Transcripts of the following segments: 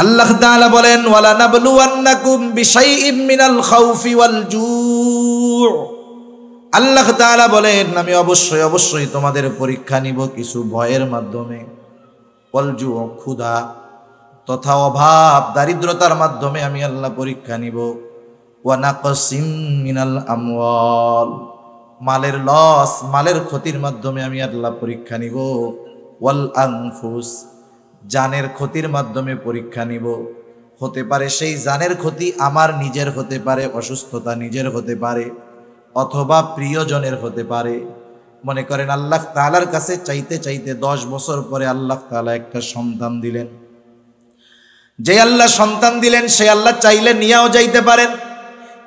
আল্লাহ তাআলা বলেন ওয়ালা নাবলুওয়ান্নাকুম বিশাইইম মিনাল খাউফি ওয়াল জু'। আল্লাহ তাআলা বলেন আমি অবশ্যই অবশ্যই তোমাদের পরীক্ষা নিব কিছু ভয়ের মাধ্যমে, ওয়াল জু' ক্ষুধা তথা অভাব দারিদ্রতার মাধ্যমে আমি আল্লাহ পরীক্ষা নিব। ওয়া নাকসিম মিনাল আমওয়াল, মালের লস মালের ক্ষতির মাধ্যমে আমি আল্লাহ পরীক্ষা নিব। ওয়াল আনফুস, জানের ক্ষতির মাধ্যমে পরীক্ষা নিব। হতে পারে সেই জানের ক্ষতি আমার নিজের হতে পারে, অসুস্থতা নিজের হতে পারে, অথবা প্রিয়জনের হতে পারে। মনে করেন আল্লাহ তাআলার কাছে চাইতে চাইতে 10 বছর পরে আল্লাহ তাআলা একটা সন্তান দিলেন। যে আল্লাহ সন্তান দিলেন সে আল্লাহ চাইলে নিয়েও যাইতে পারেন।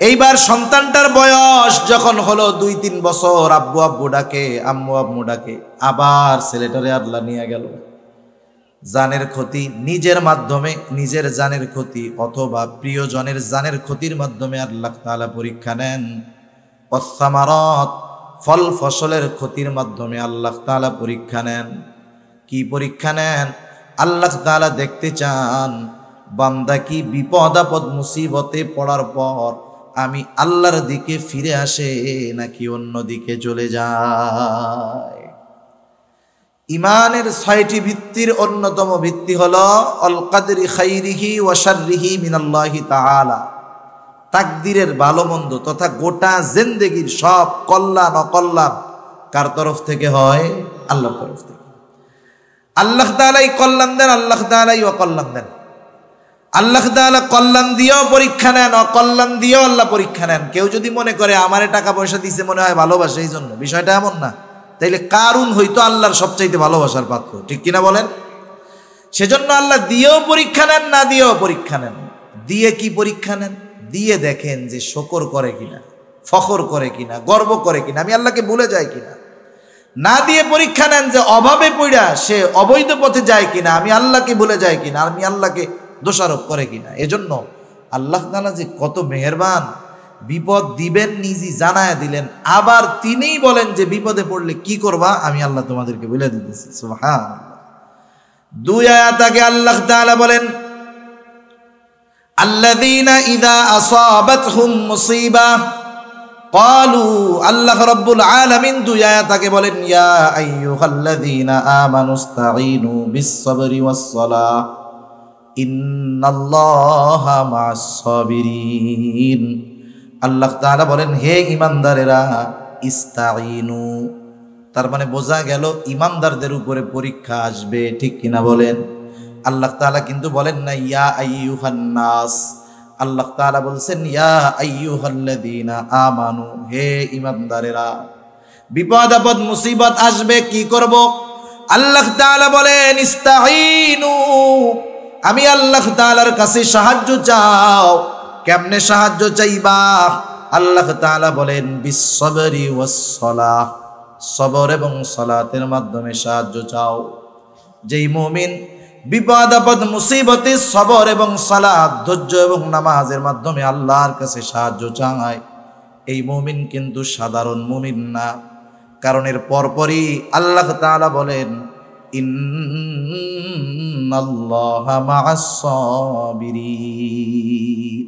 এইবার সন্তানটার বয়স যখন হলো 2-3 বছর, আব্বু আব্বু ডাকে, আম্মু আম্মু ডাকে, আবার ছেলেটারে আল্লাহ নিয়ে গেল। জানের ক্ষতি নিজের মাধ্যমে, নিজের জানের ক্ষতি অথবা প্রিয়জনের জানের ক্ষতির মাধ্যমে আল্লাহ তাআলা পরীক্ষা নেন। ওয়াসসামারাত, ফল ফসলের ক্ষতির মাধ্যমে আল্লাহ তাআলা পরীক্ষা নেন। কি পরীক্ষা নেন? আল্লাহ তাআলা দেখতে চান বান্দা কি বিপদ আপদ মুসিবতে পড়ার পর আমি আল্লাহর দিকে ফিরে আসে নাকি অন্য দিকে চলে যায়। ইমানের 6টি ভিত্তির অন্যতম ভিত্তি হলো আল কদরি খাইরিহি ওয়া শাররিহি মিনাল্লাহি তাআলা। তাকদীরের ভালো মন্দ তথা গোটা জিন্দেগীর সব কল্যাণ অকল্যাণ কার তরফ থেকে হয়? আল্লাহর তরফ থেকে। আল্লাহ তাআলাই কল্যাণ দেন, আল্লাহ তাআলাই অকল্যাণ দেন। আল্লাহ তাআলা কল্যাণ দিয়েও পরীক্ষা নেন, অকল্যাণ দিয়েও আল্লাহ পরীক্ষা নেন। কেউ যদি মনে করে আমারে টাকা পয়সা দিছে মনে হয় ভালোবাসে এই জন্য, বিষয়টা এমন না। তাইলে কারুন হইতো আল্লাহর সবচাইতে ভালোবাসার পাত্র, ঠিক কিনা বলেন? সেজন্য আল্লাহ দিয়েও পরীক্ষা নেন, না দিয়েও পরীক্ষা নেন। দিয়ে কি পরীক্ষা নেন? দিয়ে দেখেন যে শকর করে কিনা, ফখর করে কিনা, গর্ব করে কিনা, আমি আল্লাহকে ভুলে যাই কিনা। না দিয়ে পরীক্ষা নেন যে অভাবে পড়া সে অবৈধ পথে যায় কিনা, আমি আল্লাহকে ভুলে যাই কিনা, আমি আল্লাহকে দোষারোপ করে কিনা। এজন্য আল্লাহ তাআলা যে কত মেহেরবান, বিপদ দিবেন নিজে জানায় দিলেন, আবার তিনিই বলেন যে বিপদে পড়লে কি করবা আমি আল্লাহ তোমাদেরকে বলে দিতেছি। সুবহানাল্লাহ। 2 আয়াত আগে আল্লাহ তাআলা বলেন আল্লাযীনা ইযা আসাবাতহুম মুসিবা ক্বালু, আল্লাহ রাব্বুল আলামিন 2 আয়াত আগে বলেন ইয়া আইয়ুহাল্লাযীনা আমানুস্তাঈনু বিস-সাবরি ওয়াস-সালাহ ইন্নাল্লাহা মা'আস-সাবিরিন। আল্লাহ তাআলা বলেন হে ঈমানদারেরা ইস্তাঈনু, তার মানে বোঝা গেল ঈমানদারদের উপরে পরীক্ষা আসবে, ঠিক কিনা বলেন? আল্লাহ তাআলা কিন্তু বলেন না ইয়া আইয়ুহান নাস, আল্লাহ তাআলা বলছেন ইয়া আইয়ুহাল্লাযীনা আমানু, হে ঈমানদারেরা। বিপদ আপদ মুসিবত আসবে, কি করব? আল্লাহ তাআলা বলেন ইস্তাঈনু, আমি আল্লাহ তাআলার কাছে সাহায্য চাও। কেমনে সাহায্য চাইবা? আল্লাহ তাআলা বলেন বিস-সাবরি ওয়াস-সালাহ, সবর এবং সালাতের মাধ্যমে সাহায্য চাও। যেই মুমিন বিপদ আপদ মুসিবতে সবর এবং সালাত, ধৈর্য এবং নামাজের মাধ্যমে আল্লাহর কাছে সাহায্য চায়, এই মুমিন কিন্তু সাধারণ মুমিন না। কারণ এর পরপরই আল্লাহ তাআলা বলেন ইন্নাল্লাহা মা'আস-সাবিরিন।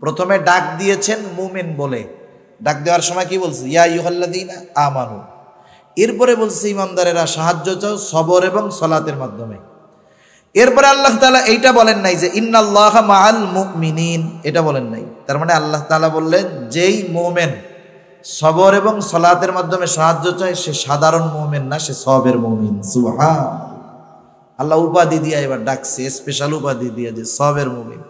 প্রথমে ডাক দিয়েছেন মুমিন বলে, ডাক দেওয়ার সময় কি বলছে? ইয়া আইয়ুহাল্লাযীনা আমানু। এরপরে বলছে ইমানদারেরা সাহায্য চাও সবর এবং সালাতের মাধ্যমে। এরপরে আল্লাহ তাআলা এইটা বলেন নাই যে ইন্নাল্লাহা মা'আল মুমিনিন, এটা বলেন নাই। তার মানে আল্লাহ তাআলা বললেন যেই মুমিন সবর এবং সালাতের মাধ্যমে সাহায্য চায় সে সাধারণ মুমিন না, সে সবের মুমিন। সুবহান আল্লাহ উপাধি দিয়ে এবার ডাকছে, স্পেশাল উপাধি দিয়ে যে সবের মুমিন।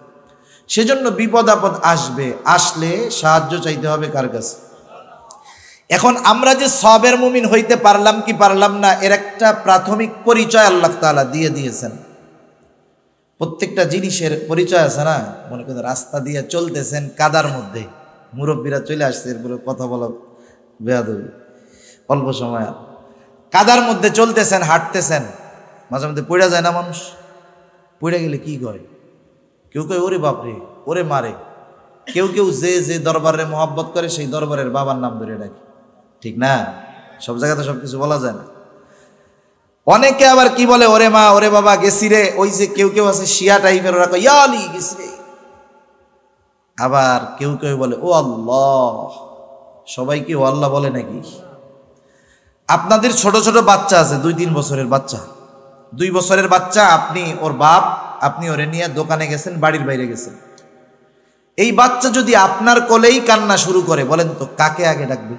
সেজন্য বিপদ আপদ আসবে, আসলে সাহায্য চাইতে হবে কার কাছে? এখন আমরা যে সবের মুমিন হইতে পারলাম কি পারলাম না, এর একটা প্রাথমিক পরিচয় আল্লাহ তাআলা দিয়ে দিয়েছেন। প্রত্যেকটা জিনিসের পরিচয় আছে না? মনে করেন রাস্তা দিয়ে চলতেছেন, কাদার মধ্যে মুরব্বীরা চলে আসছে, এরপরে কথা বলা বেয়াদবি, অল্প সময় কাদার মধ্যে চলতেছেন, হাঁটতেছেন, মাঝে মধ্যে পড়ে যায় না মানুষ? পড়ে গেলে কি কয়? কেউ কয় ওরে বাপরে, ওরে মারে। কেউ কেউ যে যে দরবারের মহব্বত করে সেই দরবারের বাবার নাম ধরে ডাকে, ঠিক না? সব জায়গাতে সব কিছু বলা যায় না। অনেকে আবার কি বলে, ওরে মা ওরে বাবা গেছি রে। ওই যে কেউ কেউ আছে শিয়া টাইপের, ওরা কয় ইয়া আলী গেছি রে। আবার কেউ কেউ বলে ও আল্লাহ। সবাই কি ও আল্লাহ বলে নাকি? আপনাদের ছোট ছোট বাচ্চা আছে, 2-3 বছরের বাচ্চা, 2 বছরের বাচ্চা, আপনি ওর বাপ, আপনি ওরে নিয়ে দোকানে গেছেন, বাড়ির বাইরে গেছেন। এই বাচ্চা যদি আপনার কোলেই কান্না শুরু করে, বলেন তো কাকে আগে ডাকবে?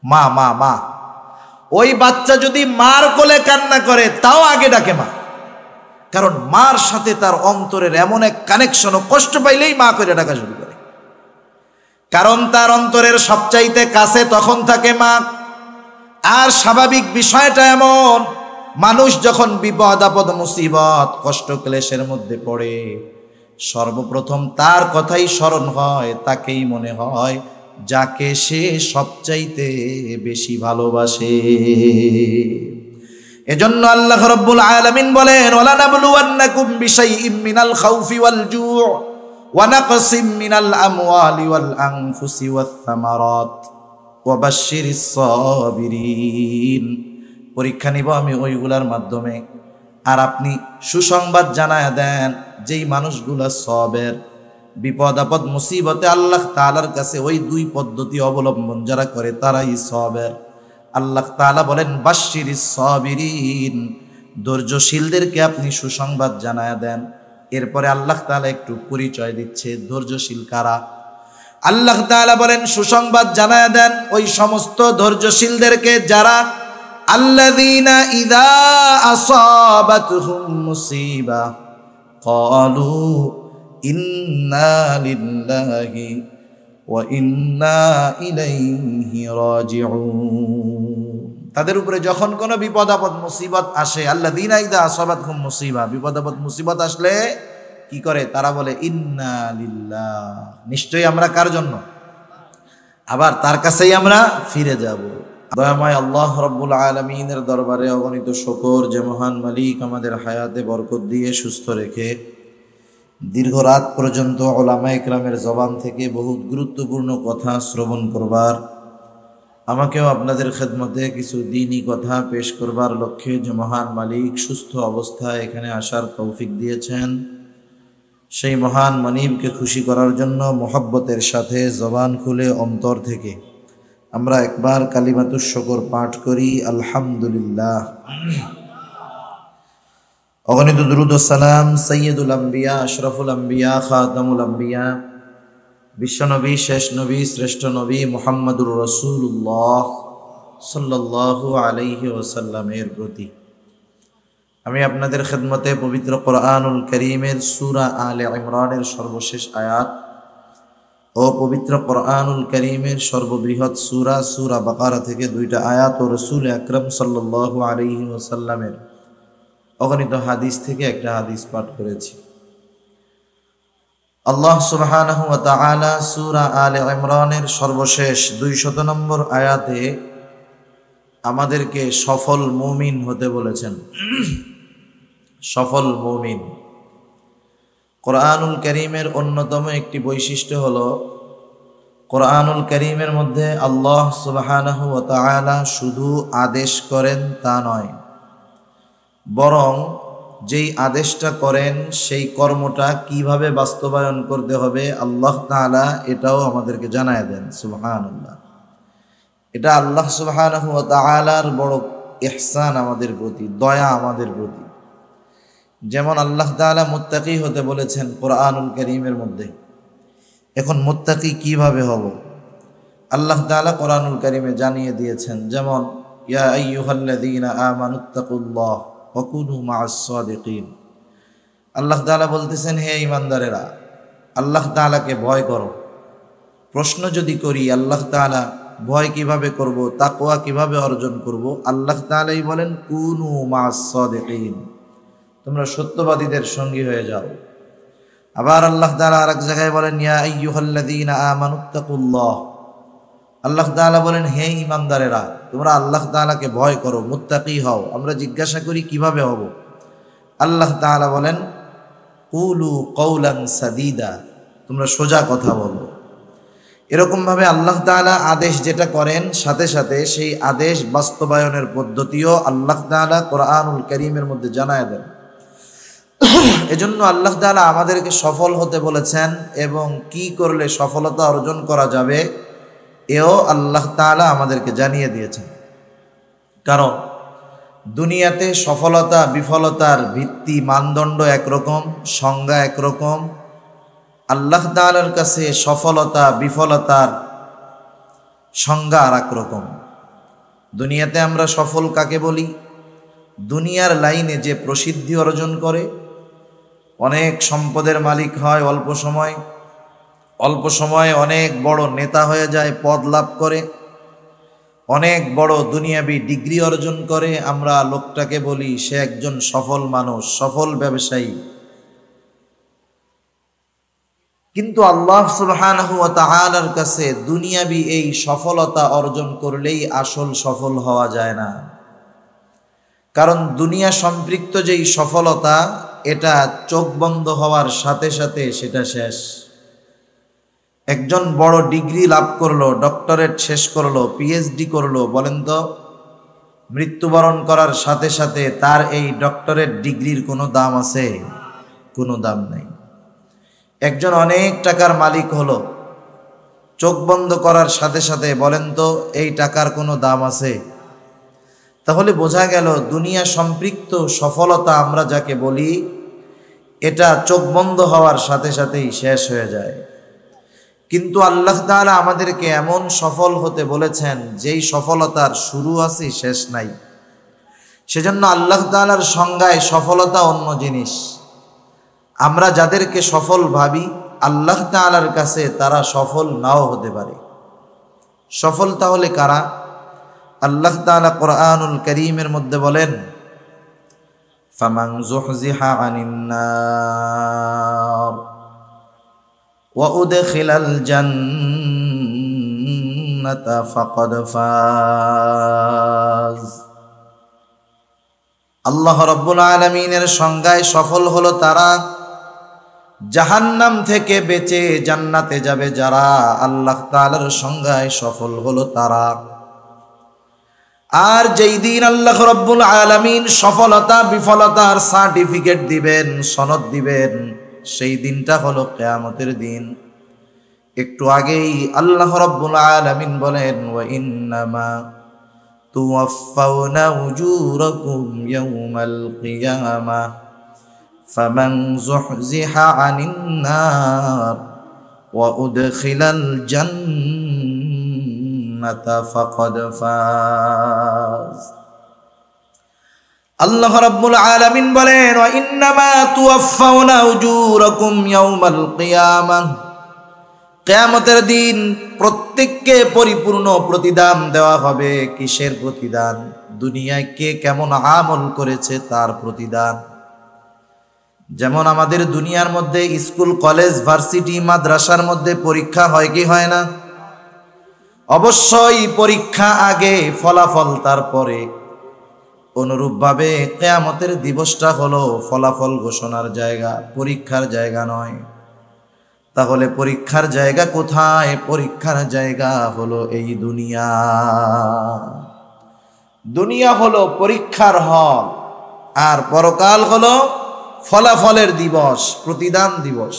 মা মা মা। ওই বাচ্চা যদি মার কোলে কান্না করে তাও আগে ডাকে মা, কারণ মার সাথে তার অন্তরের এমন এক কানেকশন, ও কষ্ট পাইলেই মা করে ডাকা শুরু করে, কারণ তার অন্তরের সবচাইতে কাছে তখন থাকে মা। আর স্বাভাবিক বিষয়টা এমন, মানুষ যখন বিপদ আপদ মুসিবত কষ্ট ক্লেশের মধ্যে পড়ে, সর্বপ্রথম তার কথাই স্মরণ হয়, তাকেই মনে হয় যাকে সে সবচাইতে বেশি ভালোবাসে। এজন্য আল্লাহ রাব্বুল আলামিন বলেন, ওয়ালা নাবলুওয়ান্নাকুম বিশাইইম মিনাল খাউফি ওয়াল জু' ওয়া নাকসিম মিনাল আমওয়ালি ওয়াল আনফুসি ওয়াস সামারাত ওয়া বাশশিরিস সাবিরিন। পরীক্ষা নিব আমি ওইগুলার মাধ্যমে, আর আপনি সুসংবাদ জানায় দেন যেই মানুষগুলা সবের, বিপদ আপদ মুসিবতে আল্লাহ তাআলার কাছে ওই 2 পদ্ধতি অবলম্বন যারা করে তারাই সবের। আল্লাহ তাআলা বলেন বাশশিরিস সাবিরিন, ধৈর্যশীলদেরকে আপনি সুসংবাদ জানায় দেন। এরপরে আল্লাহ তাআলা একটু পরিচয় দিচ্ছে ধৈর্যশীল কারা। আল্লাহ তাআলা বলেন সুসংবাদ জানায় দেন ওই সমস্ত ধৈর্যশীলদেরকে যারা আল্লাযীনা ইযা আসাবাতহুম মুসিবা ক্বালু ইন্না লিল্লাহি ওয়া ইন্না ইলাইহি রাজিউন। তাদের উপরে যখন কোনো বিপদ আপদ মুসিবত আসে, আল্লাযীনা ইযা আসাবাতহুম মুসিবা, বিপদ আপদ মুসিবত আসলে কি করে? তারা বলে ইন্না লিল্লাহ, নিশ্চয়ই আমরা কার জন্য? আবার তার কাছেই আমরা ফিরে যাব। দয়াময় আল্লাহ রাব্বুল আলামিনের দরবারে অগণিত শুকর যে মহান মালিক আমাদের হায়াতে বরকত দিয়ে সুস্থ রেখে দীর্ঘ রাত পর্যন্ত উলামায়ে কেরামের জবান থেকে বহুত গুরুত্বপূর্ণ কথা শ্রবণ করবার, আমাকেও আপনাদের খেদমতে কিছু দ্বীনি কথা পেশ করবার লক্ষ্যে যে মহান মালিক সুস্থ অবস্থায় এখানে আসার তৌফিক দিয়েছেন, সেই মহান মনিবকে খুশি করার জন্য মোহাব্বতের সাথে জবান খুলে অন্তর থেকে আমরা একবার কালিমাতুশ শুকর পাঠ করি, আলহামদুলিল্লাহ। অগণিত দুরূদ ও সালাম সাইয়্যিদুল আম্বিয়া, আশরাফুল আম্বিয়া, খাতামুল আম্বিয়া, বিশ্বনবী, শেষ নবী, শ্রেষ্ঠ নবী মুহাম্মদুর রাসূলুল্লাহ সাল্লাল্লাহু আলাইহি ওয়াসাল্লামের প্রতি। আমি আপনাদের খেদমতে পবিত্র কোরআনুল কারীমের সূরা আলে ইমরানের সর্বশেষ আয়াত ও পবিত্র কোরআনুল কারীমের সর্ববৃহৎ সূরা সূরা বাকারা থেকে 2টা আয়াত ও রাসূল আকরাম সাল্লাল্লাহু আলাইহি ওয়াসাল্লামের অগণিত হাদিস থেকে একটা হাদিস পাঠ করেছি। আল্লাহ সুবহানাহু ওয়া তাআলা সূরা আলে ইমরানের সর্বশেষ 200 নম্বর আয়াতে আমাদেরকে সফল মুমিন হতে বলেছেন। সফল মুমিন। কোরআনুল কারীমের অন্যতম একটি বৈশিষ্ট্য হলো, কোরআনুল কারীমের মধ্যে আল্লাহ সুবহানাহু ওয়া তাআলা শুধু আদেশ করেন তা নয়, বরং যেই আদেশটা করেন সেই কর্মটা কিভাবে বাস্তবায়ন করতে হবে আল্লাহ তাআলা এটাও আমাদেরকে জানায় দেন। সুবহানাল্লাহ। এটা আল্লাহ সুবহানাহু ওয়া তাআলার বড় ইহসান আমাদের প্রতি, দয়া আমাদের প্রতি। যেমন আল্লাহ তাআলা মুত্তাকি হতে বলেছেন কোরআনুল কারীমের মধ্যে। এখন মুত্তাকি কিভাবে হব আল্লাহ তাআলা কোরআনুল কারীমে জানিয়ে দিয়েছেন। যেমন ইয়া আইয়ুহাল্লাযীনা আমানুত্তাকুল্লাহ ওয়া কুনু মা'আস সাদিকিন। আল্লাহ তাআলা বলতেছেন, হে ঈমানদারেরা, আল্লাহ তাআলাকে ভয় করো। প্রশ্ন যদি করি আল্লাহ তাআলা ভয় কিভাবে করব, তাকওয়া কিভাবে অর্জন করব, আল্লাহ তাআলাই বলেন কুনু মা'আস সাদিকিন, তোমরা সত্যবাদীদের সঙ্গী হয়ে যাও। আবার আল্লাহ তাআলা আরেক জায়গায় বলেন ইয়া আইয়ুহাল্লাযীনা আমানুত্তাকুল্লাহ। আল্লাহ তাআলা বলেন, হে ঈমানদারেরা, তোমরা আল্লাহ তাআলাকে ভয় করো, মুত্তাকি হও। আমরা জিজ্ঞাসা করি কিভাবে হব, আল্লাহ তাআলা বলেন কুলু কওলান সাদীদা, তোমরা সোজা কথা বলো। এরকমভাবে আল্লাহ তাআলা আদেশ যেটা করেন সাথে সাথে সেই আদেশ বাস্তবায়নের পদ্ধতিও আল্লাহ তাআলা কোরআনুল কারীমের মধ্যে জানায় দেন। এজন্য আল্লাহ তাআলা আমাদেরকে সফল হতে বলেছেন এবং কি করলে সফলতা অর্জন করা যাবে এও আল্লাহ তাআলা আমাদেরকে জানিয়ে দিয়েছেন। কারণ দুনিয়াতে সফলতা বিফলতার ভিত্তি মানদণ্ড একরকম, সংজ্ঞা একরকম। আল্লাহ তাআলার কাছে সফলতা বিফলতার সংজ্ঞা আর একরকম। দুনিয়াতে আমরা সফল কাকে বলি? দুনিয়ার লাইনে যে প্রসিদ্ধি অর্জন করে, অনেক সম্পদের মালিক হয় অল্প সময়ে অনেক বড় নেতা হয়ে যায়, পদ লাভ করে, অনেক বড় দুনিয়াবি ডিগ্রি অর্জন করে, আমরা লোকটাকে বলি সে একজন সফল মানুষ, সফল ব্যবসায়ী। কিন্তু আল্লাহ সুবহানাহু ওয়া তাআলার কাছে দুনিয়াবি এই সফলতা অর্জন করলেই আসল সফল হওয়া যায় না। কারণ দুনিয়া সম্পৃক্ত যেই সফলতা, এটা চোখ বন্ধ হওয়ার সাথে সাথে সেটা শেষ। একজন বড় ডিগ্রি লাভ করলো, ডক্টরেট শেষ করলো, পিএইচডি করলো, বলেন তো মৃত্যুবরণ করার সাথে সাথে তার এই ডক্টরেট ডিগ্রির কোনো দাম আছে? কোনো দাম নাই। একজন অনেক টাকার মালিক হলো, চোখ বন্ধ করার সাথে সাথে বলেন তো এই টাকার কোনো দাম আছে? তাহলে বোঝা গেল দুনিয়া সম্পৃক্ত সফলতা আমরা যাকে বলি, এটা চোখ বন্ধ হওয়ার সাথে সাথেই শেষ হয়ে যায়। কিন্তু আল্লাহ তাআলা আমাদেরকে এমন সফল হতে বলেছেন যেই সফলতার শুরু আছে শেষ নাই। সেজন্য আল্লাহ তাআলার সংজ্ঞায় সফলতা অন্য জিনিস। আমরা যাদেরকে সফল ভাবি, আল্লাহ তাআলার কাছে তারা সফল নাও হতে পারে। সফল তাহলে কারা? আল্লাহ তাআলা কোরআনুল কারীমের মধ্যে বলেন, ফামান যুহজিহা আনিন নার ওয়া উদখিলাল জান্নাতা ফাকাদ ফাজ। আল্লাহ রাব্বুল আলামিনের সংজ্ঞায় সফল হলো তারা, জাহান্নাম থেকে বেঁচে জান্নাতে যাবে যারা। আল্লাহ তাআলার সংজ্ঞায় সফল হলো তারা। আর যেই দিন আল্লাহ রাব্বুল আলামিন সফলতা বিফলতার সার্টিফিকেট দিবেন, সনদ দিবেন, সেই দিনটা হলো কিয়ামতের দিন। একটু আগেই আল্লাহ রাব্বুল আলামিন বলেন, ওয়া ইন্নামা তুওয়াফাউনা উজুরাকুম ইয়াওমাল কিয়ামাহ ফামান যুহজিহা আনিন নার ওয়া উদখিলাল জান্নাতা ফাকাদ ফাজ। আল্লাহ রাব্বুল আলামিন বলেন, ওয়া ইন্নামা তুওয়াফাউনা উজুরাকুম ইয়াওমাল কিয়ামাহ, কিয়ামতের দিন প্রত্যেককে পরিপূর্ণ প্রতিদান দেওয়া হবে। কিসের প্রতিদান? দুনিয়ায় কে কেমন আমল করেছে তার প্রতিদান। যেমন আমাদের দুনিয়ার মধ্যে স্কুল কলেজ ভার্সিটি মাদ্রাসার মধ্যে পরীক্ষা হয় কি হয় না? অবশ্যই পরীক্ষা আগে, ফলাফল তারপরে। অনুরূপভাবে কিয়ামতের দিবসটা হলো ফলাফল ঘোষণার জায়গা, পরীক্ষার জায়গা নয়। তাহলে পরীক্ষার জায়গা কোথায়? পরীক্ষার জায়গা হলো এই দুনিয়া। দুনিয়া হলো পরীক্ষার হল, আর পরকাল হলো ফলাফলের দিবস, প্রতিদান দিবস।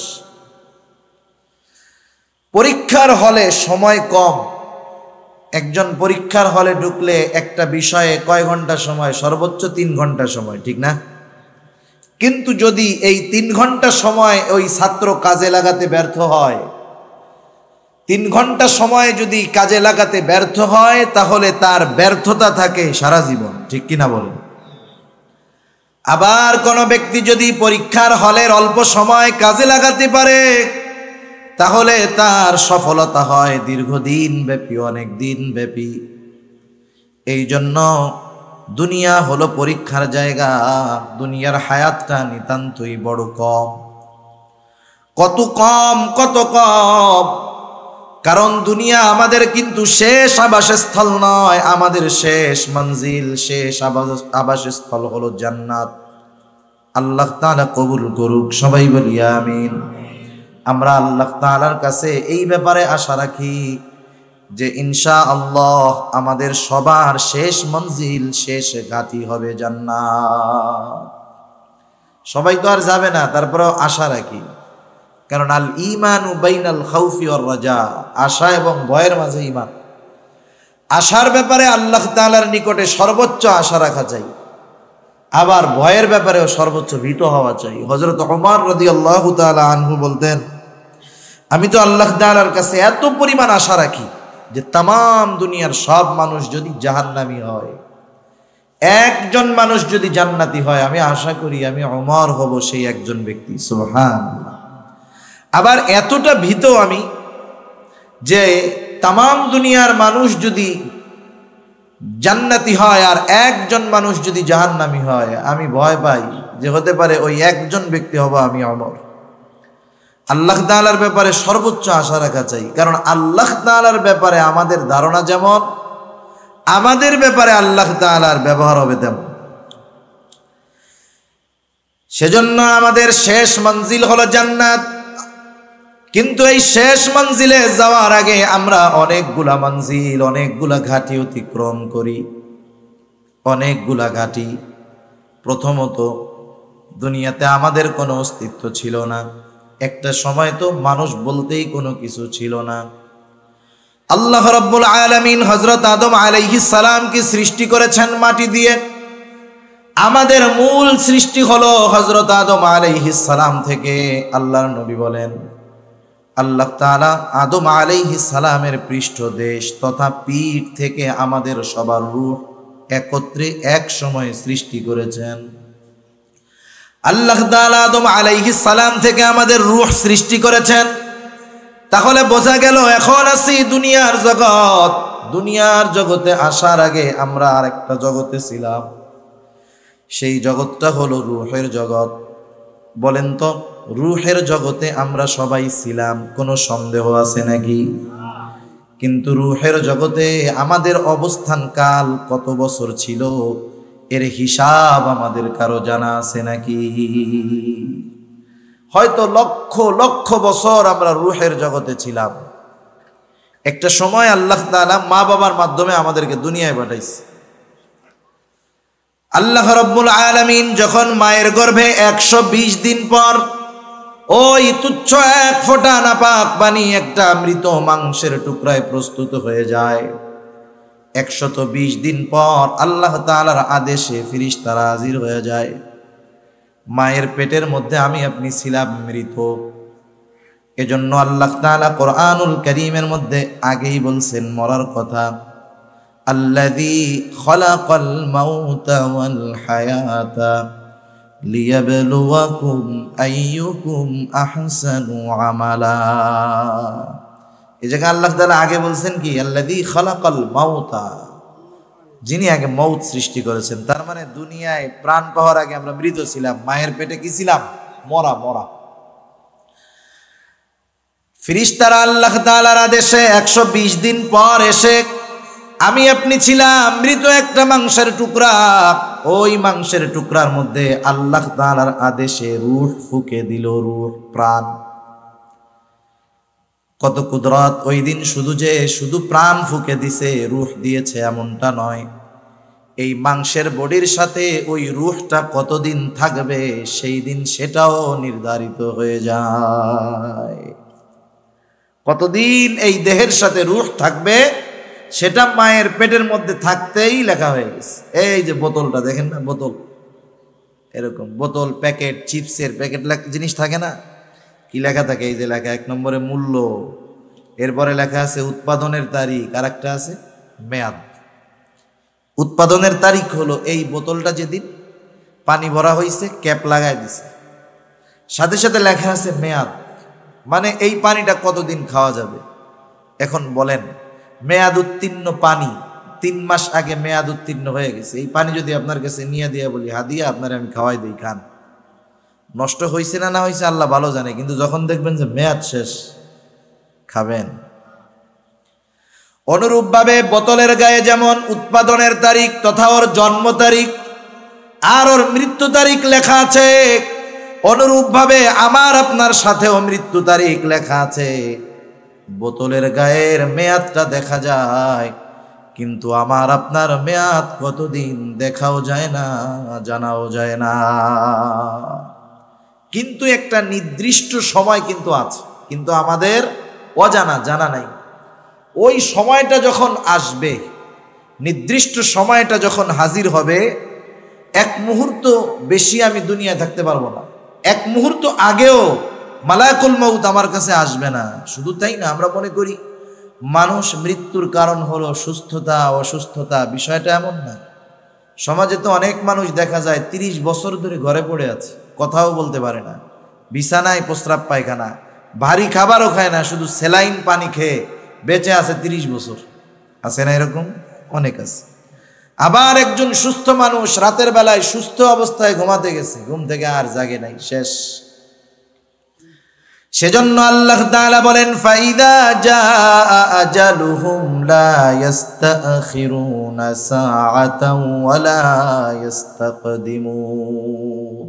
পরীক্ষার হলে সময় কম। একজন পরীক্ষার হলে ঢুকলে একটা বিষয়ে কয় ঘন্টা সময়? সর্বোচ্চ 3 ঘন্টা সময়, ঠিক না? কিন্তু যদি এই 3 ঘন্টা সময় ওই ছাত্র কাজে লাগাতে ব্যর্থ হয়, 3 ঘন্টা সময় যদি কাজে লাগাতে ব্যর্থ হয়, তাহলে তার ব্যর্থতা থাকে সারা জীবন, ঠিক কিনা বলেন? আবার কোন ব্যক্তি যদি পরীক্ষার হলের অল্প সময় কাজে লাগাতে পারে, তাহলে তার সফলতা হয় দীর্ঘদিন ব্যাপী, অনেক দিন ব্যাপী। এই জন্য দুনিয়া হলো পরীক্ষার জায়গা। দুনিয়ার হায়াতটা নিতান্তই বড় কম। কত কম, কত কম! কারণ দুনিয়া আমাদের কিন্তু শেষ আবাসস্থল নয়, আমাদের শেষ মঞ্জিল, শেষ আবাসস্থল হলো জান্নাত। আল্লাহ তাআলা কবুল করুক, সবাই বলি আমিন। আমরা আল্লাহ তাআলার কাছে এই ব্যাপারে আশা রাখি যে ইনশাআল্লাহ আমাদের সবার শেষ মঞ্জিল, শেষ ঘাঁটি হবে জান্নাত। সবাই তো আর যাবে না, তারপরেও আশা রাখি, কারণ আল ঈমানু বাইনাল খাউফি ওয়ার রাজা, আশা এবং ভয়ের মাঝে ঈমান। আশার ব্যাপারে আল্লাহ তাআলার নিকটে সর্বোচ্চ আশা রাখা চাই, আবার ভয়ের ব্যাপারেও সর্বোচ্চ ভীত হওয়া চাই। হযরত ওমর রাদিয়াল্লাহু তাআলা আনহু বলতেন, আমি তো আল্লাহ তাআলার কাছে এত পরিমাণ আশা রাখি যে তাম দুনিয়ার সব মানুষ যদি জাহান্নামী হয়, একজন মানুষ যদি জান্নাতি হয়, আমি আশা করি আমি ওমর হব সেই একজন ব্যক্তি। সুবহানাল্লাহ। আবার এতটা ভীত আমি যে তাম দুনিয়ার মানুষ যদি জান্নাতি হয় আর একজন মানুষ যদি জাহান্নামী হয়, আমি ভয় পাই যে হতে পারে ওই একজন ব্যক্তি হব আমি ওমর। আল্লাহ তাআলার ব্যাপারে সর্বোচ্চ আশা রাখা চাই, কারণ আল্লাহ তাআলার ব্যাপারে আমাদের ধারণা যেমন, আমাদের ব্যাপারে আল্লাহ তাআলার ব্যবহার হবে তেমন। সেজন্য আমাদের শেষ মঞ্জিল হলো জান্নাত, কিন্তু এই শেষ মঞ্জিলে যাওয়ার আগে আমরা অনেকগুলা মঞ্জিল, অনেকগুলা ঘাঁটি অতিক্রম করি, অনেকগুলা ঘাঁটি। প্রথমত, দুনিয়াতে আমাদের কোনো অস্তিত্ব ছিল না, একটা সময় তো মানুষ বলতেই কোনো কিছু ছিল না। আল্লাহ রাব্বুল আলামিন হযরত আদম আলাইহিস সালামকে সৃষ্টি করেছেন মাটি দিয়ে। আমাদের মূল সৃষ্টি হলো হযরত আদম আলাইহিস সালাম থেকে। আল্লাহর নবী বলেন, আল্লাহ তাআলা আদম আলাইহিস সালামের পৃষ্ঠদেশ তথা পিঠ থেকে আমাদের সবার রূহ একত্রে এক সময় সৃষ্টি করেছেন। আল্লাহ তাআলা আদম আলাইহিস সালাম থেকে আমাদের রূহ সৃষ্টি করেছেন। তাহলে বোঝা গেল এখন আছি দুনিয়ার জগৎ, দুনিয়ার জগতে আসার আগে আমরা আরেকটা জগতে ছিলাম, সেই জগৎটা হলো রূহের জগৎ। বলেন তো, রূহের জগতে আমরা সবাই ছিলাম, কোনো সন্দেহ আছে নাকি? কিন্তু রূহের জগতে আমাদের অবস্থান কাল কত বছর ছিল, এর হিসাব আমাদের কারো জানা আছে নাকি? হয়তো লক্ষ লক্ষ বছর আমরা রূহের জগতে ছিলাম। একটা সময় আল্লাহ তাআলা মা বাবার মাধ্যমে আমাদেরকে দুনিয়ায় পাঠাইছে। আল্লাহ রাব্বুল আলামিন যখন মায়ের গর্ভে 120 দিন পর ওই তুচ্ছ এক ফোঁটা নাপাক পানি একটা মৃত মাংসের টুকরায় প্রস্তুত হয়ে যায়, 120 দিন পর আল্লাহ তাআলার আদেশে ফেরেশতারা হাজির হয়ে যায়। মায়ের পেটের মধ্যে আমি আপনি ছিলাম মৃত। এজন্য আল্লাহ তাআলা কোরআনুল কারীমের মধ্যে আগেই বলছেন মরার কথা, আল্লাযী খালাকাল মাউতা ওয়াল হায়াতা লিয়াবলুয়াকুম আইয়ুকুম আহসানু আমালা। এই জায়গায় আল্লাহ তাআলা আগে বলছেন কি, আল্লাযী খালাকাল মাউতা, যিনি আগে মৌত সৃষ্টি করেছেন। তার মানে দুনিয়ায় প্রাণ পাওয়ার আগে আমরা মৃত ছিলাম, মায়ের পেটে কি ছিলাম? মরা। ফেরেশতারা আল্লাহ তাআলার আদেশে 120 দিন পর এসে আমি আপনি ছিলাম মৃত একটা মাংসের টুকরা। ওই মাংসের টুকরার মধ্যে আল্লাহ তাআলার আদেশে রূহ ফুঁকে দিল, রূহ, প্রাণ। কত কুদরত! ওই দিন শুধু প্রাণ ফুঁকে দিছে, রূহ দিয়েছে এমনটা নয়, এই মাংসের বডির সাথে ওই রূহটা কতদিন থাকবে সেই দিন সেটাও নির্ধারিত হয়ে যায়। কতদিন এই দেহের সাথে রূহ থাকবে সেটা মায়ের পেটের মধ্যে থাকতেই লেখা হয়ে গেছে। এই যে বোতলটা দেখেন না, বোতল, এরকম বোতল, প্যাকেট, চিপসের প্যাকেট জিনিস থাকে না, কি লেখা থাকে? এই যে লেখা 1 নম্বরে মূল্য, এরপরে লেখা আছে উৎপাদনের তারিখ, আর একটা আছে মেয়াদ। উৎপাদনের তারিখ হলো এই বোতলটা যেদিন পানি ভরা হয়েছে, ক্যাপ লাগাই দিছে, সাথে সাথে লেখা আছে মেয়াদ, মানে এই পানিটা কতদিন খাওয়া যাবে। এখন বলেন, মেয়াদ উত্তীর্ণ পানি 3 মাস আগে মেয়াদ উত্তীর্ণ হয়ে গেছে, এই পানি যদি আপনার কাছে নিয়ে দিয়ে বলি হাদিয়া আপনার আমি খাওয়াই দিই, খান, নষ্ট হয়েছে না হয়েছে আল্লাহ ভালো জানে, কিন্তু যখন দেখবেন যে মেয়াদ শেষ, খাবেন। অনুরূপভাবে বোতলের গায়ে যেমন উৎপাদনের তারিখ তথা ওর জন্ম তারিখ আর ওর মৃত্যু তারিখ লেখা আছে, অনুরূপভাবে আমার আপনার সাথেও মৃত্যু তারিখ লেখা আছে। বোতলের গায়ের মেয়াদটা দেখা যায়, কিন্তু আমার আপনার মেয়াদ কতদিন দেখাও যায় না, জানাও যায় না। কিন্তু একটা নির্দিষ্ট সময় কিন্তু আছে, কিন্তু আমাদের অজানা, জানা নাই। ওই সময়টা যখন আসবে, নির্দিষ্ট সময়টা যখন হাজির হবে, এক মুহূর্ত বেশি আমি দুনিয়ায় থাকতে পারবো না। এক মুহূর্ত আগেও মালাকুল মউত আমার কাছে আসবে না। শুধু তাই না, আমরা মনে করি মানুষ মৃত্যুর কারণ হলো সুস্থতা অসুস্থতা। বিষয়টা এমন না। সমাজে তো অনেক মানুষ দেখা যায় 30 বছর ধরে ঘরে পড়ে আছে, কথাও বলতে পারে না, বিছানায় প্রস্রাব পায়খানা, ভারী খাবারও খায় না, শুধু স্যালাইন পানি খেয়ে বেঁচে আছে 30 বছর। আছে না এরকম? অনেক আছে। আবার একজন সুস্থ মানুষ রাতের বেলায় সুস্থ অবস্থায় ঘুমাতে গেছে, ঘুম থেকে আর জাগে নাই, শেষ। সেজন্য আল্লাহ তাআলা বলেন, ফাইদা জাআ আজালুহুম লা ইস্তাখিরুনা সাআতাও ওয়া লা ইস্তাকদিমুন।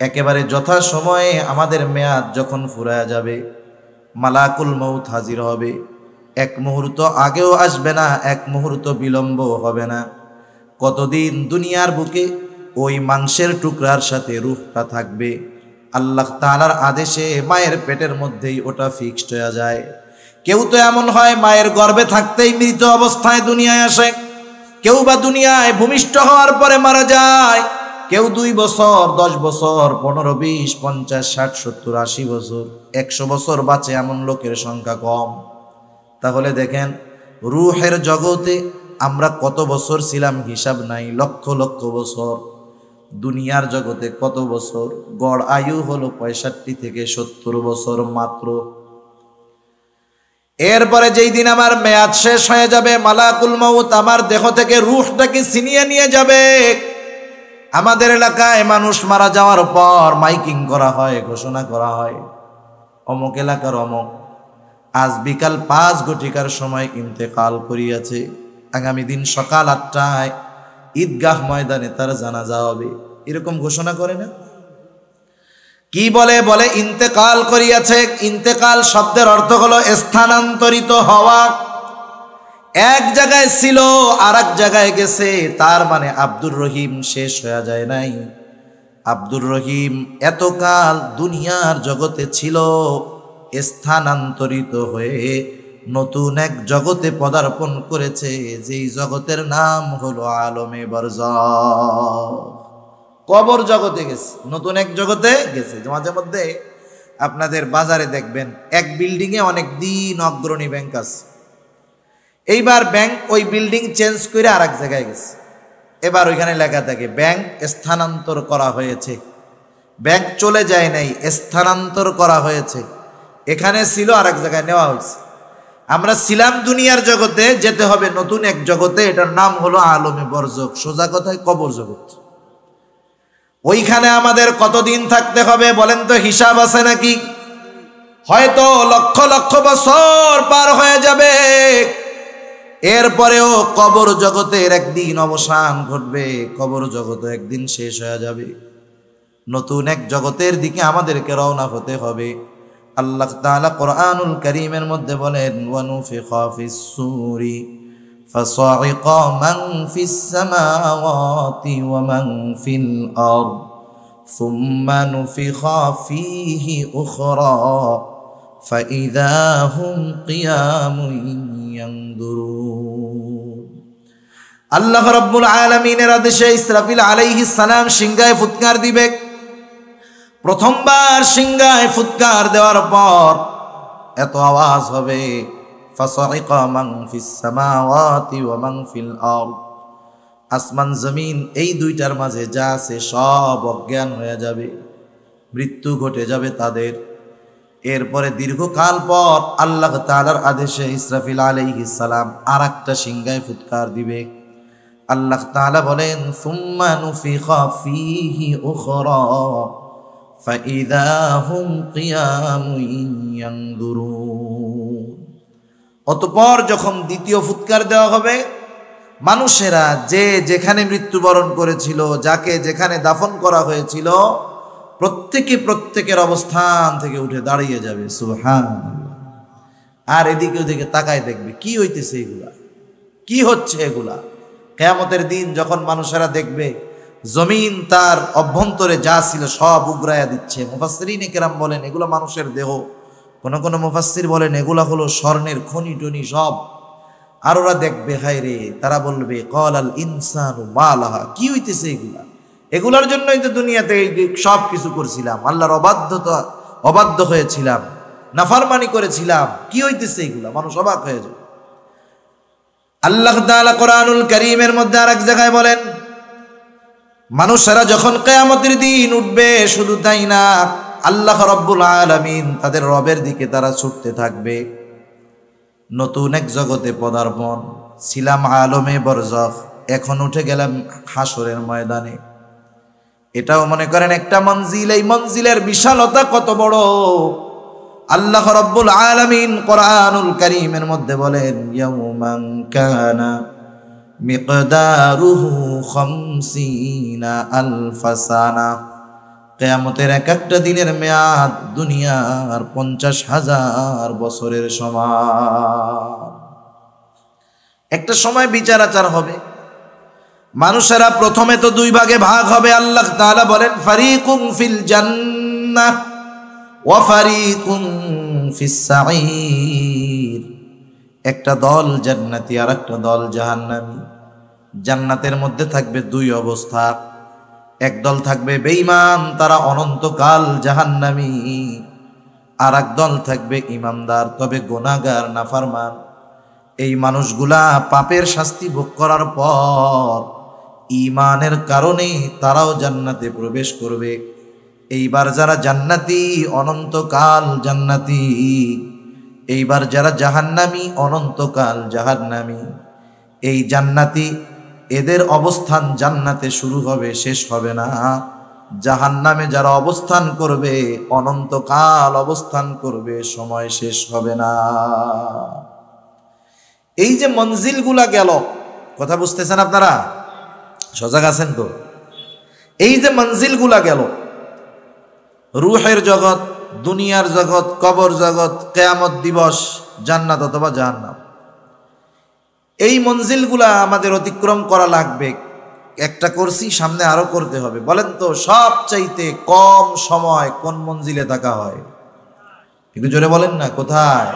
একেবারে যথা সময়ে আমাদের মেয়াদ যখন ফুরায় যাবে, মালাকুল মউত হাজির হবে। এক মুহূর্ত আগেও আসবে না, এক মুহূর্ত বিলম্ব হবে না। কতদিন দুনিয়ার বুকে ওই মাংসের টুকরার সাথে রূহটা থাকবে, আল্লাহ তাআলার আদেশে মায়ের পেটের মধ্যেই ওটা ফিক্সড হয়ে যায়। কেউ তো এমন হয় মায়ের গর্ভে থাকতেই মৃত অবস্থায় দুনিয়ায় আসে, কেউ বা দুনিয়ায় ভূমিষ্ঠ হওয়ার পরে মারা যায়, কেউ 2 বছর, 10 বছর, 15, 20, 50, 60, 70, 80 বছর, 100 বছর বাঁচে এমন লোকের সংখ্যা কম। তাহলে দেখেন রূহের জগতে আমরা কত বছর ছিলাম হিসাব নাই, লক্ষ লক্ষ বছর। দুনিয়ার জগতে কত বছর? গড় আয়ু হলো 65 থেকে 70 বছর মাত্র। এরপরে যেই দিন আমার মেয়াদ শেষ হয়ে যাবে, মালাকুল মউত আমার দেহ থেকে রূহটাকে ছিনিয়ে নিয়ে যাবে। আমাদের এলাকায় মানুষ মারা যাওয়ার পর মাইকিং করা হয়, ঘোষণা করা হয়, অমুক এলাকার অমুক আজ বিকাল 5 ঘটিকার সময় ইন্তেকাল করিয়াছে, আগামী দিন সকাল 8টায় ঈদগাহ ময়দানে তার জানাজা হবে। এরকম ঘোষণা করে না? কি বলে? বলে ইন্তেকাল করিয়াছে। ইন্তেকাল শব্দের অর্থ হলো স্থানান্তরিত হওয়া। এক জায়গায় ছিল আর এক জায়গায় গেছে, তার মানে আব্দুর রহিম শেষ হয়ে যায় নাই। আব্দুর রহিম এতকাল দুনিয়ার জগতে ছিল, স্থানান্তরিত হয়ে নতুন এক জগতে পদার্পণ করেছে, যেই জগতের নাম হলো আলমে বারজাখ। কবর জগতে গেছে, নতুন এক জগতে গেছে। মাঝে মধ্যে আপনাদের বাজারে দেখবেন এক বিল্ডিংয়ে অনেক দিন অগ্রণী ব্যাংক আছে, এইবার ব্যাংক ওই বিল্ডিং চেঞ্জ করে আর এক জায়গায় গেছে। এবার ওইখানে লেখা থাকে ব্যাংক স্থানান্তর করা হয়েছে। ব্যাংক চলে যায় নাই, স্থানান্তর করা হয়েছে। এখানে ছিল আর এক জায়গায় নেওয়া হয়েছে। আমরা ছিলাম দুনিয়ার জগতে, যেতে হবে নতুন এক জগতে, এটার নাম হলো আলমে বরজখ, সোজা কথায় কবর জগৎ। ওইখানে আমাদের কতদিন থাকতে হবে বলেন তো? হিসাব আছে নাকি? হয়তো লক্ষ লক্ষ বছর পার হয়ে যাবে, এরপরেও কবর জগতের একদিন অবসান ঘটবে, কবর জগৎ একদিন শেষ হয়ে যাবে। নতুন এক জগতের দিকে আমাদেরকে রওনা হতে হবে। আল্লাহ তাআলা কোরআনুল কারীমের মধ্যে বলেন, ওয়ানুফিখা ফিস সূরি ফাসাইকা মান ফিস সামাওয়াতি ওয়া মান ফিল আরদ সুম্মা নুফিখা ফীহি উখরা ফাইযা হুম কিয়ামুন ইয়ানদুরুন। আল্লাহ রাব্বুল আলামিনের আদেশে ইসরাফিল আলাইহিস সালাম সিংহায় ফুৎকার দিবে। প্রথমবার সিংহায় ফুৎকার দেওয়ার পর এত আওয়াজ হবে, ফাসাইকা মান ফিস সামাওয়াতি ওয়া মান ফিল আরদ, আসমান জমিন এই দুইটার মাঝে যা আছে সব অজ্ঞান হয়ে যাবে, মৃত্যু ঘটে যাবে তাদের। এরপরে দীর্ঘকাল পর আল্লাহ তাআলার আদেশে ইসরাফিল আলাইহিস সালাম আরেকটা সিংহায় ফুৎকার দিবে। আল্লাহ তাআলা বলেন, সুম্মা নুফিখা ফীহি উখরা ফাইযা হুম কিয়ামুন ইয়ানদুরুন। অতঃপর যখন দ্বিতীয় ফুৎকার দেওয়া হবে, মানুষেরা যে যেখানে মৃত্যুবরণ করেছিল, যাকে যেখানে দাফন করা হয়েছিল, প্রত্যেকের অবস্থান থেকে উঠে দাঁড়িয়ে যাবে, সুবহানাল্লাহ। আর এদিকে ওদিকে তাকায় দেখবে কি হইতেছে, এগুলা কি হচ্ছে, এগুলা কিয়ামতের দিন যখন মানুষেরা দেখবে জমিন তার অভ্যন্তরে যা ছিল সব উগরায়া দিচ্ছে। মুফাসসিরিনে কেরাম বলেন এগুলো মানুষের দেহ, কোন মুফাসসির বলেন এগুলা হলো স্বর্ণের খনি টনি সব। আর ওরা দেখবে, হায় রে, তারা বলবে ক্বালাল ইনসানু মা লাহা, কি হইতেছে এগুলা, এগুলার জন্যই তো দুনিয়াতে সব কিছু করছিলাম, আল্লাহর অবাধ্য হয়েছিলাম, নাফরমানি করেছিলাম, কি হইতেছে এগুলা, মানুষ অবাক হয়ে যায়। আল্লাহ তাআলা কোরআনুল কারীমের মধ্যে আরেক জায়গায় বলেন, মানুষেরা যখন কিয়ামতের দিন উঠবে, শুধু তাই না, আল্লাহ রাব্বুল আলামিন তাদের রবের দিকে তারা ছুটতে থাকবে। নতুন এক জগতে পদার্পণ, ছিলাম আলমে বরজখ, এখন উঠে গেলাম হাসরের ময়দানে। এটাও মনে করেন একটা মঞ্জিল, এই মঞ্জিলের বিশালতা কত বড়। আল্লাহ রাব্বুল আলামিন কোরআনুল কারীমের মধ্যে বলেন, ইয়াউমান কানা মিকদারুহু 50,000 সানা, কিয়ামতের এক একটা দিনের মেয়াদ দুনিয়ার 50,000 বছরের সমান। একটা সময় বিচার আচার হবে, মানুষেরা প্রথমে তো দুই ভাগে ভাগ হবে। আল্লাহ তাআলা বলেন, ফারিকুম ফিল জান্নাহ ওয়া ফারিকুম ফিস সাঈর, একটা দল জান্নাতি আর একটা দল জাহান্নামী। জান্নাতের মধ্যে থাকবে দুই অবস্থা, একদল থাকবে বেঈমান, তারা অনন্তকাল জাহান্নামী, আর এক দল থাকবে ইমানদার তবে গুনাহগার নাফরমান। এই মানুষগুলা পাপের শাস্তি ভোগ করার পর ঈমানের কারণে তারাও জান্নাতে প্রবেশ করবে। এইবার যারা জান্নাতি অনন্তকাল জান্নাতি, এইবার যারা জাহান্নামী অনন্তকাল জাহান্নামী। এই জান্নাতি এদের অবস্থান জান্নাতে শুরু হবে, শেষ হবে না। জাহান্নামে যারা অবস্থান করবে অনন্তকাল অবস্থান করবে, সময় শেষ হবে না। এই যে মঞ্জিলগুলা গেল, কথা বুঝতেছেন আপনারা? সজাগ আছেন তো? এই যে মঞ্জিলগুলা গেল, রূহের জগৎ, দুনিয়ার জগৎ, কবর জগৎ, কিয়ামত দিবস, জান্নাত অথবা জাহান্নাম, এই মঞ্জিলগুলা আমাদের অতিক্রম করা লাগবে। একটা করছি, সামনে আরো করতে হবে। বলেন তো সবচাইতে কম সময় কোন মঞ্জিলে থাকা হয়? একটু জোরে বলেন না, কোথায়?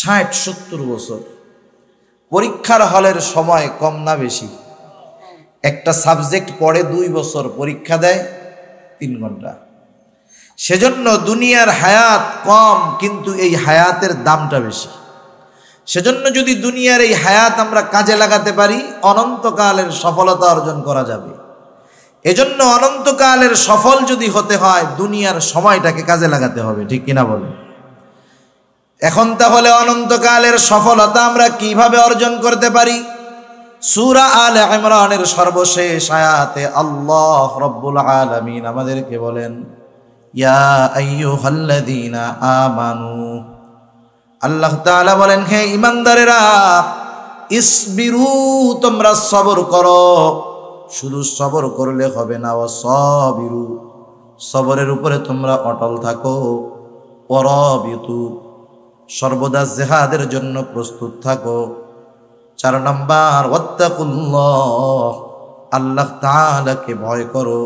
60-70 বছর। পরীক্ষার হলের সময় কম না বেশি? একটা সাবজেক্ট পড়ে 2 বছর, পরীক্ষা দেয় 3 ঘন্টা। সেজন্য দুনিয়ার হায়াত কম, কিন্তু এই হায়াতের দামটা বেশি। সেজন্য যদি দুনিয়ার এই হায়াত আমরা কাজে লাগাতে পারি, অনন্তকালের সফলতা অর্জন করা যাবে। এজন্য অনন্তকালের সফল যদি হতে হয়, দুনিয়ার সময়টাকে কাজে লাগাতে হবে, ঠিক কিনা বলেন? এখন তাহলে অনন্তকালের সফলতা আমরা কিভাবে অর্জন করতে পারি? সূরা আলে ইমরানের সর্বশেষ আয়াতে আল্লাহ রাব্বুল আলামিন আমাদেরকে বলেন, ইয়া আইয়ুহাল্লাযীনা আমানু, আল্লাহ তাআলা বলেন, হে ঈমানদারেরা, ইসবিরু, তোমরা সবর করো। শুধু সবর করলে হবে না, ওয়াসাবিরু, সবরের উপরে তোমরা অটল থাকো। ওয়ারাবিতু, সর্বদা জিহাদের জন্য প্রস্তুত থাকো। 4 নাম্বার, ওয়াত্তাকুল্লাহ, আল্লাহ তাআলাকে ভয় করো।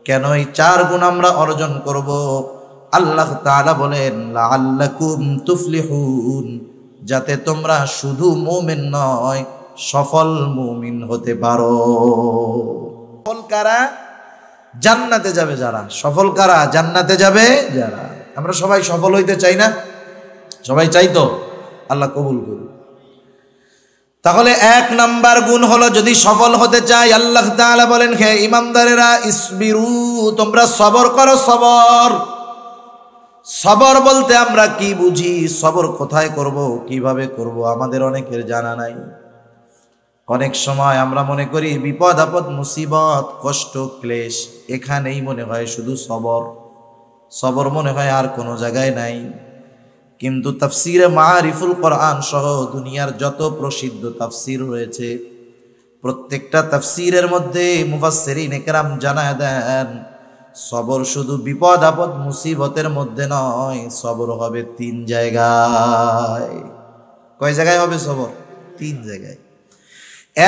কেন এই 4 গুণ আমরা অর্জন করব? আল্লাহ তাআলা বলেন, লাআল্লাকুম তুফলিহুন, যাতে তোমরা শুধু মুমিন নয়, সফল মুমিন হতে পারো। সফল কারা? জান্নাতে যাবে যারা। সফল কারা? জান্নাতে যাবে যারা। আমরা সবাই সফল হইতে চাই না? সবাই চাই তো? আল্লাহ কবুল করুন। তাহলে 1 নাম্বার গুণ হলো, যদি সফল হতে চাই, আল্লাহ তাআলা বলেন, হে ঈমানদারেরা, ইসবিরু, তোমরা সবর করো। সবর, সবর বলতে আমরা কি বুঝি? সবর কোথায় করব, কিভাবে করব, আমাদের অনেকের জানা নাই। অনেক সময় আমরা মনে করি বিপদ আপদ মুসিবত কষ্ট ক্লেশ এখানেই মনে হয় শুধু সবর। সবর মনে হয় আর কোনো জায়গায় নাই। কিন্তু তাফসিরে মারিফুল কোরআন সহ দুনিয়ার যত প্রসিদ্ধ তাফসির রয়েছে, প্রত্যেকটা তাফসিরের মধ্যে মুফাসসিরিন একরাম জানায় দেন, সবর শুধু বিপদ আপদ মুসিবতের মধ্যে নয়, সবর হবে 3 জায়গায়। কয় জায়গায় হবে সবর? 3 জায়গায়।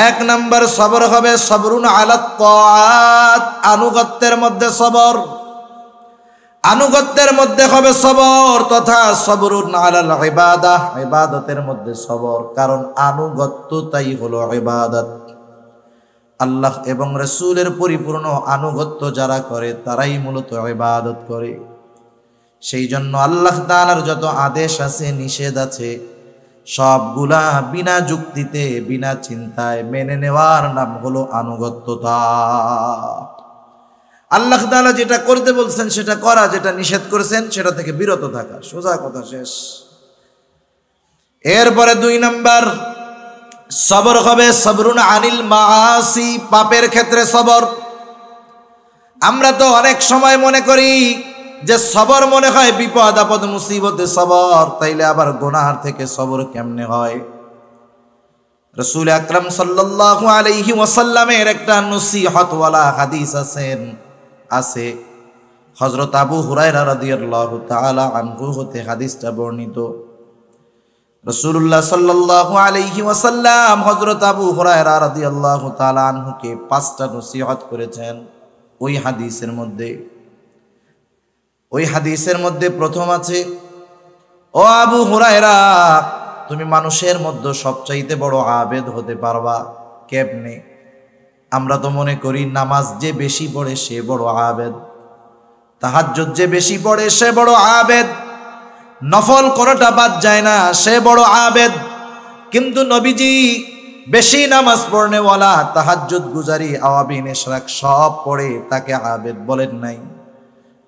1 নাম্বার সবর হবে সবরুন আলাত তাআত, আনুগত্যের মধ্যে সবর। আনুগত্যের মধ্যে হবে সবর, তথা সবরুন আলাল ইবাদাহ, ইবাদতের মধ্যে সবর। কারণ আনুগত্যটাই হলো ইবাদত। আল্লাহ এবং রাসূলের পরিপূর্ণ আনুগত্য যারা করে তারাই মূলত ইবাদত করে। সেই জন্য আল্লাহ তাআলার যত আদেশ আছে, নিষেধ আছে, সবগুলা বিনা যুক্তিতে বিনা চিন্তায় মেনে নেওয়ার নাম হলো আনুগত্যতা। আল্লাহ তাআলা যেটা করতে বলছেন সেটা করা, যেটা নিষেধ করেছেন সেটা থেকে বিরত থাকা, সোজা কথা, শেষ। এরপরে 2 নাম্বার সবর হবে সবরুন আনিল মাআসি, পাপের ক্ষেত্রে সবর। আমরা তো অনেক সময় মনে করি যে সবর মনে হয় বিপদ আপদ মুসিবতে সবর, তাইলে আবার গুনাহ থেকে সবর কেমনে হয়? রাসূল আকরাম সাল্লাল্লাহু আলাইহি ওয়াসাল্লামের একটা নসিহতওয়ালা হাদিস আছে। হযরত আবু হুরায়রা রাদিয়াল্লাহু তাআলা আনহু হতে হাদিসটা বর্ণিত। রাসূলুল্লাহ সাল্লাল্লাহু আলাইহি ওয়াসাল্লাম হযরত আবু হুরায়রা রাদিয়াল্লাহু তাআলা আনহুকে 5টা নসিহত করেছেন। ওই হাদিসের মধ্যে প্রথম আছে, ও আবু হুরায়রা, তুমি মানুষের মধ্যে সবচাইতে বড় আবেদ হতে পারবা কেমনে? আমরা তো মনে করি নামাজ যে বেশি পড়ে সে বড় আবেদ, তাহাজ্জুদ যে বেশি পড়ে সে বড় আবেদ, নফল কোনটা বাদ যায় না সে বড় আবেদ। কিন্তু নবীজি বেশি নামাজ পড়নেওয়ালা, তাহাজ্জুদ গুজারি, আওয়াবিন ইশরাক সব পড়ে, তাকে আবেদ বলেন নাই।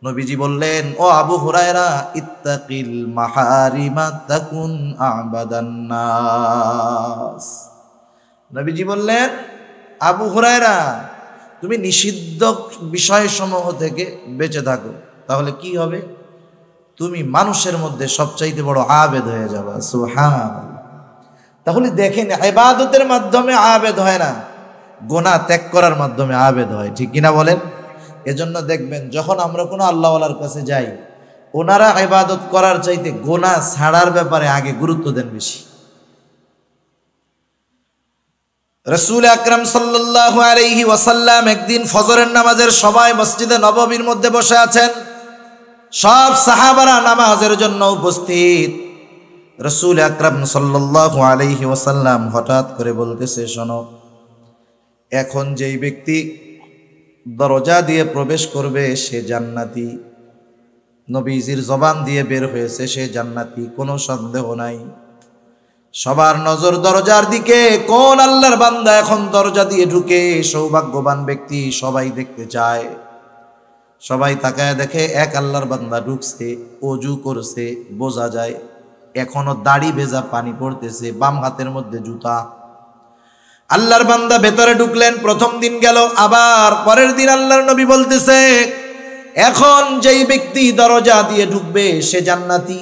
নবীজি বললেন, ও আবু হুরায়রা, ইত্তাকিল মাহারিমা তাকুন আবাদান নাস। নবীজি বললেন, আবু হুরায়রা, তুমি নিষিদ্ধ বিষয়সমূহ থেকে বেঁচে থাকো, তাহলে কি হবে? তুমি মানুষের মধ্যে সবচাইতে বড় আবেদ হয়ে যাবে। সুবহানাল্লাহ। তাহলে দেখেন, ইবাদতের মাধ্যমে আবেদ হয় না, গুনাহ ত্যাগ করার মাধ্যমে আবেদ হয়, ঠিক কিনা বলেন? এজন্য দেখবেন যখন আমরা কোনো আল্লাহওয়ালার কাছে যাই, ওনারা ইবাদত করার চাইতে গুনাহ ছাড়ার ব্যাপারে আগে গুরুত্ব দেন বেশি। রাসূল আকরাম সাল্লাল্লাহু আলাইহি ওয়াসাল্লাম একদিন ফজরের নামাজের সময় মসজিদে নববীর মধ্যে বসে আছেন, সব সাহাবারা নামাজের জন্য উপস্থিত। রাসূল আকরাম সাল্লাল্লাহু আলাইহি ওয়াসাল্লাম হঠাৎ করে বলতেছে, শোনো, এখন যেই ব্যক্তি দরজা দিয়ে প্রবেশ করবে সে জান্নাতি। নবীজির জবান দিয়ে বের হয়েছে সে জান্নাতি, কোনো সন্দেহ নাই। সবার নজর দরজার দিকে, কোন আল্লাহর বান্দা এখন দরজা দিয়ে ঢুকে, সৌভাগ্যবান ব্যক্তি, সবাই দেখতে চায়। সবাই তাকায় দেখে এক আল্লাহর বান্দা ঢুকছে, ওযু করছে, বোঝা যায় এখনো দাড়ি ভেজা পানি পড়তেছে, বাম হাতের মধ্যে জুতা। আল্লাহর বান্দা ভেতরে ঢুকলেন, প্রথম দিন গেল, আবার পরের দিন আল্লাহর নবী বলতেছে, এখন যেই ব্যক্তি দরজা দিয়ে ঢুকবে সে জান্নাতি।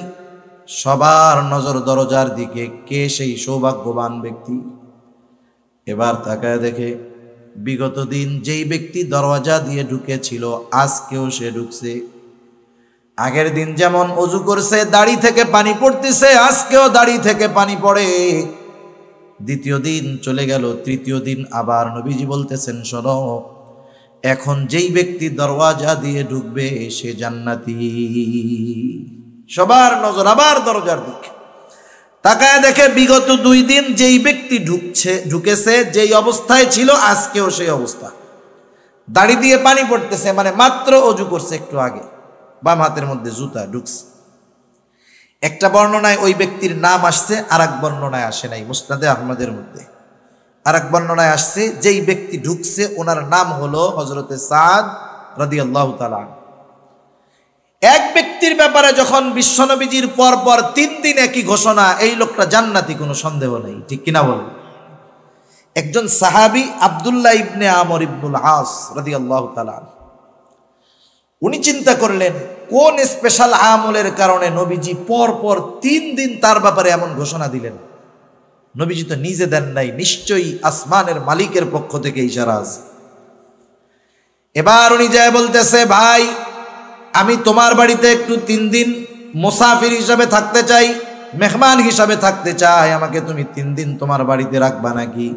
সবার নজর দরজার দিকে, কে সেই সৌভাগ্যবান ব্যক্তি? এবার তাকায় দেখে বিগত দিন যেই ব্যক্তি দরজা দিয়ে ঢুকেছিল আজকেও সে ঢুকছে। আগের দিন যেমন ওযু করছে, দাড়ি থেকে পানি পড়তেছে, আজকেও দাড়ি থেকে পানি পড়ে। দ্বিতীয় দিন চলে গেল, তৃতীয় দিন আবার নবীজি বলতেছেন, শোনো, এখন যেই ব্যক্তি দরওয়াজা দিয়ে ঢুকবে সে জান্নাতি। সবার নজর আবার দরজার দিকে, তাকায় দেখে বিগত 2 দিন যেই ব্যক্তি ঢুকেছে, যেই অবস্থায় ছিল আজকেও সেই অবস্থা, দাড়ি দিয়ে পানি পড়তেছে, মানে মাত্র ওযু করছে একটু আগে, বাম হাতের মধ্যে জুতা, ঢুকছে। একটা বর্ণনায় ওই ব্যক্তির নাম আসছে, আর এক বর্ণনায় আসে নাই। মুসনাদে আহমদের মধ্যে আর এক বর্ণনায় আসছে, যেই ব্যক্তি ঢুকছে ওনার নাম হলো হযরতে সাদ রাদিয়াল্লাহু তাআলা। এক ব্যক্তির ব্যাপারে যখন বিশ্বনবীজির পর 3 দিন একই ঘোষণা, এই লোকটা জান্নাতি, কোনো সন্দেহ নেই, ঠিক কিনা বলেন? একজন সাহাবী আব্দুল্লাহ ইবনে আমর ইবনুল আস রাদিয়াল্লাহু তাআলা, উনি চিন্তা করলেন কোন স্পেশাল আমলের কারণে নবীজি পর 3 দিন তার ব্যাপারে এমন ঘোষণা দিলেন। নবীজি তো নিজে দেন নাই, নিশ্চয়ই আসমানের মালিকের পক্ষ থেকে ইশারা আছে। এবার উনি যায় বলতেছে, ভাই আমি তোমার বাড়িতে একটু 3 দিন মুসাফির হিসাবে থাকতে চাই, মেহমান হিসাবে থাকতে চাই, আমাকে তুমি 3 দিন তোমার বাড়িতে রাখবা নাকি?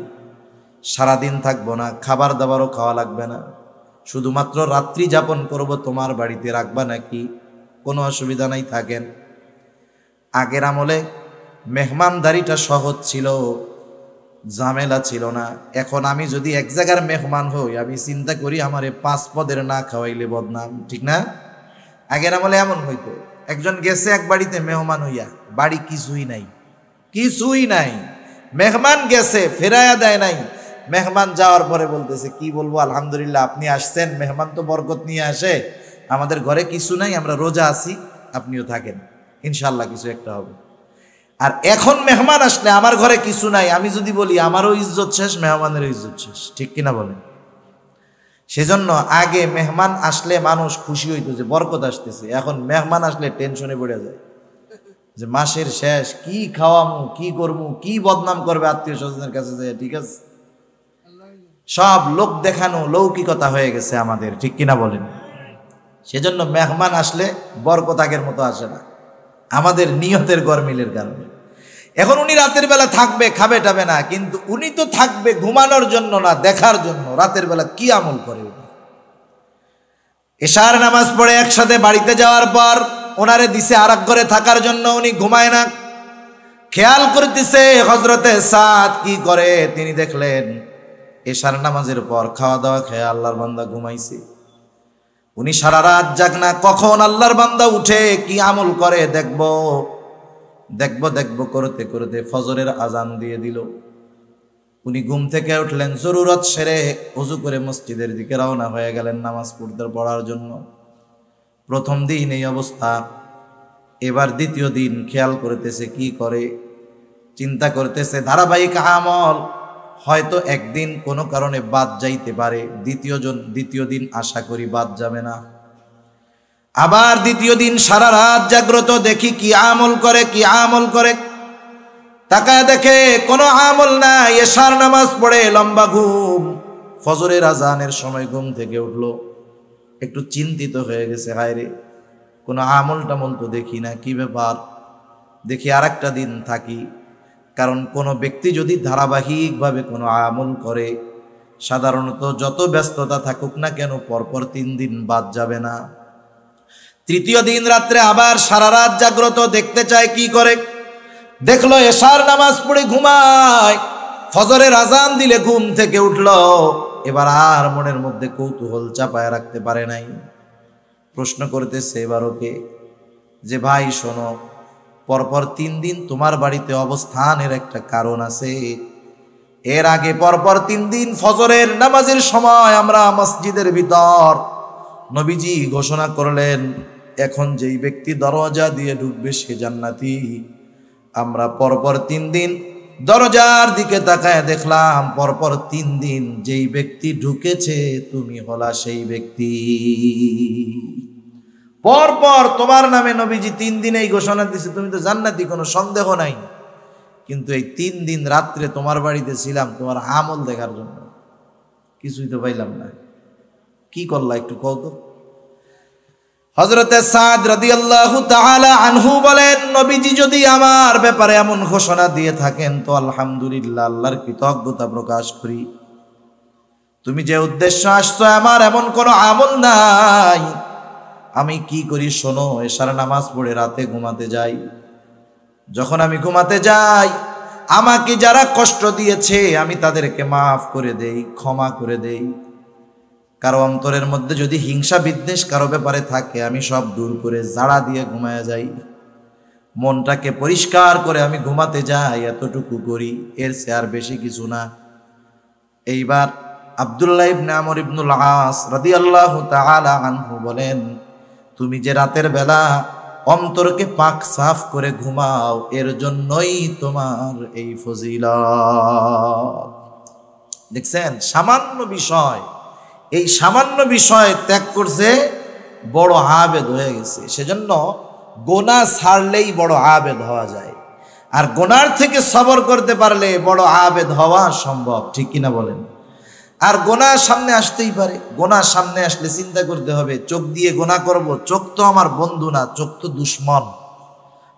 সারাদিন থাকবো না, খাবার দাবারও খাওয়া লাগবে না, শুধুমাত্র রাত্রি যাপন করব, তোমার বাড়িতে রাখবা নাকি? কোনো অসুবিধা নাই, থাকেন। আগের আমলে মেহমানদারিটা সহজ ছিল, ঝামেলা ছিল না। এখন আমি যদি এক জায়গার মেহমান হই, আমি চিন্তা করি আমারে 5 পদের না খাওয়াইলে বদনাম, ঠিক না? আগের আমলে এমন হইতো, একজন গেছে এক বাড়িতে মেহমান হইয়া, বাড়ি কিছুই নাই, কিছুই নাই, মেহমান গেছে ফেরাইয়া দেয় নাই। মেহমান যাওয়ার পরে বলতেছে, কি বলবো, আলহামদুলিল্লাহ আপনি আসছেন, মেহমান তো বরকত নিয়ে আসে, আমাদের ঘরে কিছু নাই, আমরা রোজা আছি, আপনিও থাকেন, ইনশাল্লাহ কিছু একটা হবে। আর এখন মেহমান আসলে আমার ঘরে কিছু নাই, আমি যদি বলি আমারও ইজ্জত শেষ, মেহমানেরও ইজ্জত শেষ, ঠিক কিনা বলেন? সেজন্য আগে মেহমান আসলে মানুষ খুশি হইতো যে বরকত আসতেছে, এখন মেহমান আসলে টেনশনে পড়ে যায় যে মাসের শেষ, কি খাওয়ামু, কি করবো, কি বদনাম করবে আত্মীয় স্বজনের কাছে যায়, ঠিক আছে? সব লোক দেখানো লৌকিকতা হয়ে গেছে আমাদের, ঠিক কিনা বলেন? সেজন্য মেহমান আসলে বরকত আগের মতো আসে না, আমাদের নিয়তের গরমিলের কারণে। এখন উনি রাতের বেলা থাকবে, খাবে টাবে না, কিন্তু উনি তো থাকবে ঘুমানোর জন্য না, দেখার জন্য রাতের বেলা কি আমল করে। এশার নামাজ পড়ে একসাথে বাড়িতে যাওয়ার পর ওনারে দিছে আর এক ঘরে থাকার জন্য, উনি ঘুমায় না, খেয়াল করতেছে হযরতে সাদ কি করে। তিনি দেখলেন এশার নামাজের পর খাওয়া দাওয়া খেয়ে আল্লাহর বান্দা ঘুমাইছে, উনি সারা রাত জাগ না, কখন আল্লাহর বান্দা উঠে কি আমল করে দেখবো দেখবো দেখবো করতে করতে ফজরের আজান দিয়ে দিল। উনি ঘুম থেকে উঠলেন, জরুরত সেরে ওযু করে মসজিদের দিকে রওনা হয়ে গেলেন নামাজ পড়ার জন্য। প্রথম দিন এই অবস্থা, এবার দ্বিতীয় দিন খেয়াল করতেছে কি করে, চিন্তা করতেছে ধারাবাহিক আমল, হয়তো একদিন কোনো কারণে বাদ যাইতে পারে, দ্বিতীয় দিন আশা করি বাদ যাবে না। আবার দ্বিতীয় দিন সারা রাত জাগ্রত, দেখি কি আমল করে, কি আমল করে। তাকায় দেখে কোনো আমল নাই, এশার নামাজ পড়ে লম্বা ঘুম, ফজরের আজানের সময় ঘুম থেকে উঠলো, একটু চিন্তিত হয়ে গেছে, হায় রে কোনো আমল টামল তো দেখি না, কি ব্যাপার, দেখি আর একটা দিন থাকি। কারণ কোনো ব্যক্তি যদি ধারাবাহিকভাবে কোনো আমল করে, সাধারণত যত ব্যস্ততা থাকুক না কেন পরপর 3 দিন বাদ যাবে না। তৃতীয় দিন রাত্রে আবার সারা রাত জাগ্রত, দেখতে চায় কি করে। দেখলো এশার নামাজ পড়ে ঘুমায়, ফজরের আজান দিলে ঘুম থেকে উঠল। এবার আর মনের মধ্যে কৌতূহল চাপায় রাখতে পারে নাই, প্রশ্ন করতেছে এবার ওকে যে ভাই শোনো, পরপর 3 দিন তোমার বাড়িতে অবস্থানের একটা কারণ আছে। এর আগে পরপর 3 দিন ফজরের নামাজের সময় আমরা মসজিদের ভিতর নবীজি ঘোষণা করলেন, এখন যেই ব্যক্তি দরজা দিয়ে ঢুকবে সে জান্নাতি। আমরা পরপর 3 দিন দরজার দিকে তাকায় দেখলাম, পরপর 3 দিন যেই ব্যক্তি ঢুকেছে তুমি হলা সেই ব্যক্তি। পরপর তোমার নামে নবীজি 3 দিন এই ঘোষণা দিছে, তুমি তো জান্নাতি, কোনো সন্দেহ নাই। কিন্তু এই 3 দিন রাত্রে তোমার বাড়িতে ছিলাম তোমার আমল দেখার জন্য, কিছুই তো পাইলাম না, কি করলা একটু কও তো। হযরতে সাদ রাদিয়াল্লাহু তাআলা আনহু বলেন, নবীজি যদি আমার ব্যাপারে এমন ঘোষণা দিয়ে থাকেন তো আলহামদুলিল্লাহ, আল্লাহর কৃতজ্ঞতা প্রকাশ করি। তুমি যে উদ্দেশ্য আসছো, আমার এমন কোনো আমল নাই। আমি কি করি শোনো, এশার নামাজ পড়ে রাতে ঘুমাতে যাই। যখন আমি ঘুমাতে যাই, আমাকে যারা কষ্ট দিয়েছে আমি তাদেরকে মাফ করে দেই, ক্ষমা করে দেই। কারো অন্তরের মধ্যে যদি হিংসা বিদ্বেষ কারো ব্যাপারে থাকে, আমি সব দূর করে জাড়া দিয়ে ঘুমায় যাই, মনটাকে পরিষ্কার করে আমি ঘুমাতে যাই, এতটুকু করি, এর চেয়ে আর বেশি কিছু না। এইবার আব্দুল্লাহ ইবনে আমর ইবনুল আস রাদিয়াল্লাহু তাআলা আনহু বলেন, তুমি যে রাতের বেলা অন্তরকে পাক সাফ করে ঘুমাও, এর জন্যই তোমার এই ফজিলত। দেখছেন, সামান্য বিষয়, এই সামান্য বিষয় ত্যাগ করছে, বড় আবেদ হয়ে গেছে। সেজন্য গোনা ছাড়লেই বড় আবেদ হওয়া যায়, আর গোনার থেকে সবর করতে পারলে বড় আবেদ হওয়া সম্ভব, ঠিক কিনা বলেন? আর গোনা সামনে আসতেই পারে। গোনা সামনে আসলে চিন্তা করতে হবে, চোখ দিয়ে গোনা করব, চোখ তো আমার বন্ধু না, চোখ তো দুশ্মন।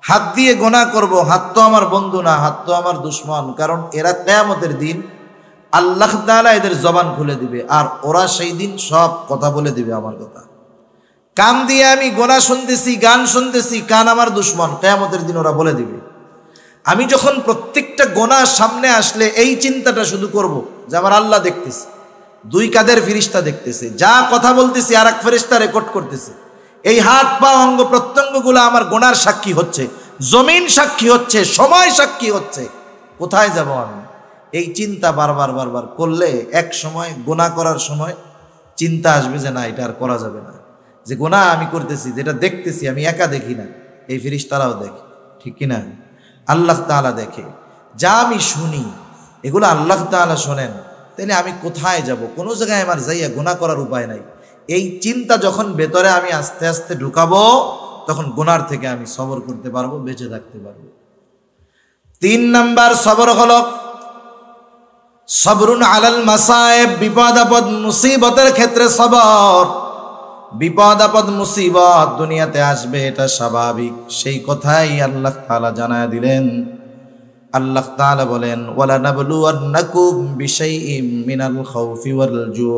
হাত দিয়ে গোনা করব, হাত তো আমার বন্ধু না, হাত তো আমার দুশ্মন। কারণ এরা কিয়ামতের দিন আল্লাহ তাআলা এদের জবান খুলে দিবে, আর ওরা সেই দিন সব কথা বলে দিবে আমার কথা। কান দিয়ে আমি গোনা শুনতেছি, গান শুনতেছি, কান আমার দুশ্মন, কিয়ামতের দিন ওরা বলে দিবে। আমি যখন প্রত্যেকটা গোনা সামনে আসলে এই চিন্তাটা শুধু করব যে আমার আল্লাহ দেখতেছে, দুই কাঁধের ফেরেশতা দেখতেছে, যা কথা বলতেছি আর এক ফেরেশতা রেকর্ড করতেছে, এই হাত পা অঙ্গ প্রত্যঙ্গগুলো আমার গোনার সাক্ষী হচ্ছে, জমিন সাক্ষী হচ্ছে, সময় সাক্ষী হচ্ছে। কোথায় যাব আমি? এই চিন্তা বারবার বারবার করলে এক সময় গোনা করার সময় চিন্তা আসবে যে না, এটা আর করা যাবে না। যে গোনা আমি করতেছি, যেটা দেখতেছি আমি একা দেখি না, এই ফেরেশতারাও দেখে, ঠিক কিনা? আল্লাহ তাআলা দেখে। যা আমি শুনি এগুলো আল্লাহ তাআলা শোনেন, তাহলে আমি কোথায় যাব? কোনো জায়গায় আমার যাইয়া গুনাহ করার উপায় নাই। এই চিন্তা যখন ভেতরে আমি আস্তে আস্তে ঢুকাবো, তখন গুনার থেকে আমি সবর করতে পারবো, বেঁচে থাকতে পারবো। 3 নাম্বার সবর হলো সবরুন আলাল মাসায়েব, বিপদ আপদ মুসিবতের ক্ষেত্রে সবর। বিপদ আপদ মুসিবত দুনিয়াতে আসবে, এটা স্বাভাবিক, সেই কথাই আল্লাহ তাআলা জানায় দিলেন। আল্লাহ তাআলা বলেন, ওয়ালা নাবলুওয়ান্নাকুম বিশাইইম মিনাল খাউফি ওয়াল জু'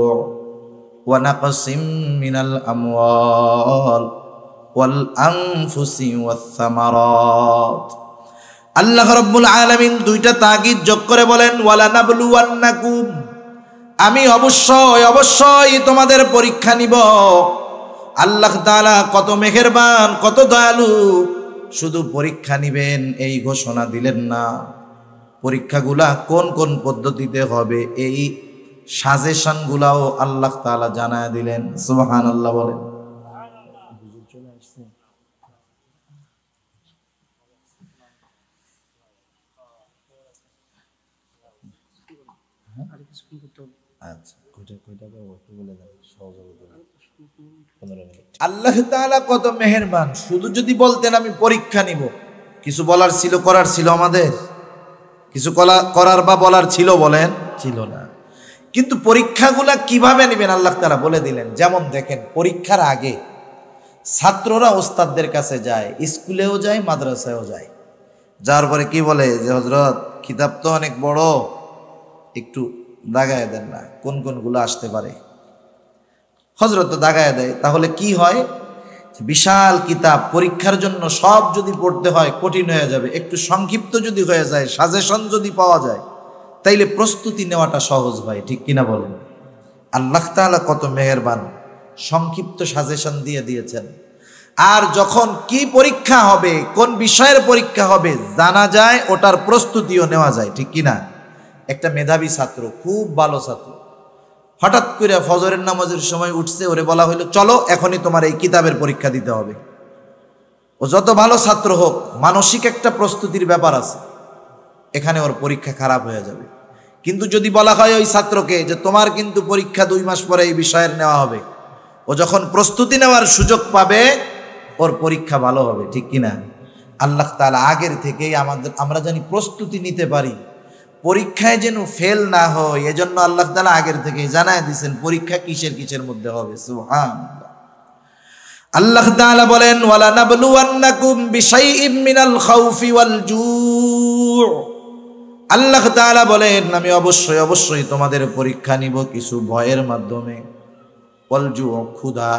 ওয়া নাকসিম মিনাল আমওয়াল ওয়াল আনফুসি ওয়াস সামারাত। আল্লাহ রাব্বুল আলামিন দুইটা তাগিদ যোগ করে বলেন, ওয়ালা নাবলুওয়ান্নাকুম, আমি অবশ্যই অবশ্যই তোমাদের পরীক্ষা নিব। আল্লাহ তাআলা কত মেহেরবান, কত দয়ালু, শুধু পরীক্ষা নিবেন এই ঘোষণা দিলেন না, পরীক্ষাগুলা কোন কোন পদ্ধতিতে হবে এই সাজেশনগুলাও আল্লাহ তাআলা জানায় দিলেন। সুবহানাল্লাহ বলেন। আচ্ছা, আল্লাহ তাআলা কত মেহেরবান, শুধু যদি বলতেন আমি পরীক্ষা নিব, কিছু বলার ছিল, করার ছিল, আমাদের কিছু করার বা বলার ছিল, বলেন, ছিল না। কিন্তু পরীক্ষাগুলা কিভাবে নেবেন আল্লাহ তাআলা বলে দিলেন। যেমন দেখেন, পরীক্ষার আগে ছাত্ররা ওস্তাদদের কাছে যায়, স্কুলেও যায়, মাদ্রাসায়ও যায়। যার পরে কি বলে যে হযরত কিতাব তো অনেক বড়, একটু দাগায় দেন না, কোন কোনগুলো আসতে পারে। হযরত তো দাগায় দেয়। তাহলে কি হয়, বিশাল কিতাব, পরীক্ষার জন্য সব যদি পড়তে হয় কঠিন হয়ে যাবে। একটু সংক্ষিপ্ত যদি হয়ে যায়, সাজেশন যদি পাওয়া যায়, তাইলে প্রস্তুতি নেওয়াটা সহজ হয়, ঠিক কিনা বলেন? আল্লাহ তাআলা কত মেহেরবান, সংক্ষিপ্ত সাজেশন দিয়ে দিয়েছেন। আর যখন কি পরীক্ষা হবে, কোন বিষয়ের পরীক্ষা হবে জানা যায়, ওটার প্রস্তুতিও নেওয়া যায়, ঠিক কিনা? একটা মেধাবী ছাত্র, খুব ভালো ছাত্র, হঠাৎ করে ফজরের নামাজের সময় উঠছে, ওরে বলা হইলো চলো এখনই তোমার এই কিতাবের পরীক্ষা দিতে হবে। ও যত ভালো ছাত্র হোক, মানসিক একটা প্রস্তুতির ব্যাপার আছে, এখানে ওর পরীক্ষা খারাপ হয়ে যাবে। কিন্তু যদি বলা হয় ওই ছাত্রকে যে তোমার কিন্তু পরীক্ষা 2 মাস পরে এই বিষয়ের নেওয়া হবে, ও যখন প্রস্তুতি নেওয়ার সুযোগ পাবে, ওর পরীক্ষা ভালো হবে, ঠিক কিনা? আল্লাহ তাআলা আগের থেকেই আমরা জানি প্রস্তুতি নিতে পারি, পরীক্ষায় যেন ফেল না হয়, এজন্য আল্লাহ তাআলা আগের থেকেই জানায় দিয়েছেন পরীক্ষা কিসের কিসের মধ্যে হবে। সুবহানাল্লাহ। আল্লাহ তাআলা বলেন, ওয়ালা নাবলুওয়ান্নাকুম বিশাইইম মিনাল খাউফি ওয়াল জু'। আল্লাহ তাআলা বলেন, আমি অবশ্যই অবশ্যই তোমাদের পরীক্ষা নিব কিছু ভয়ের মাধ্যমে, ওয়াল জু', ক্ষুধা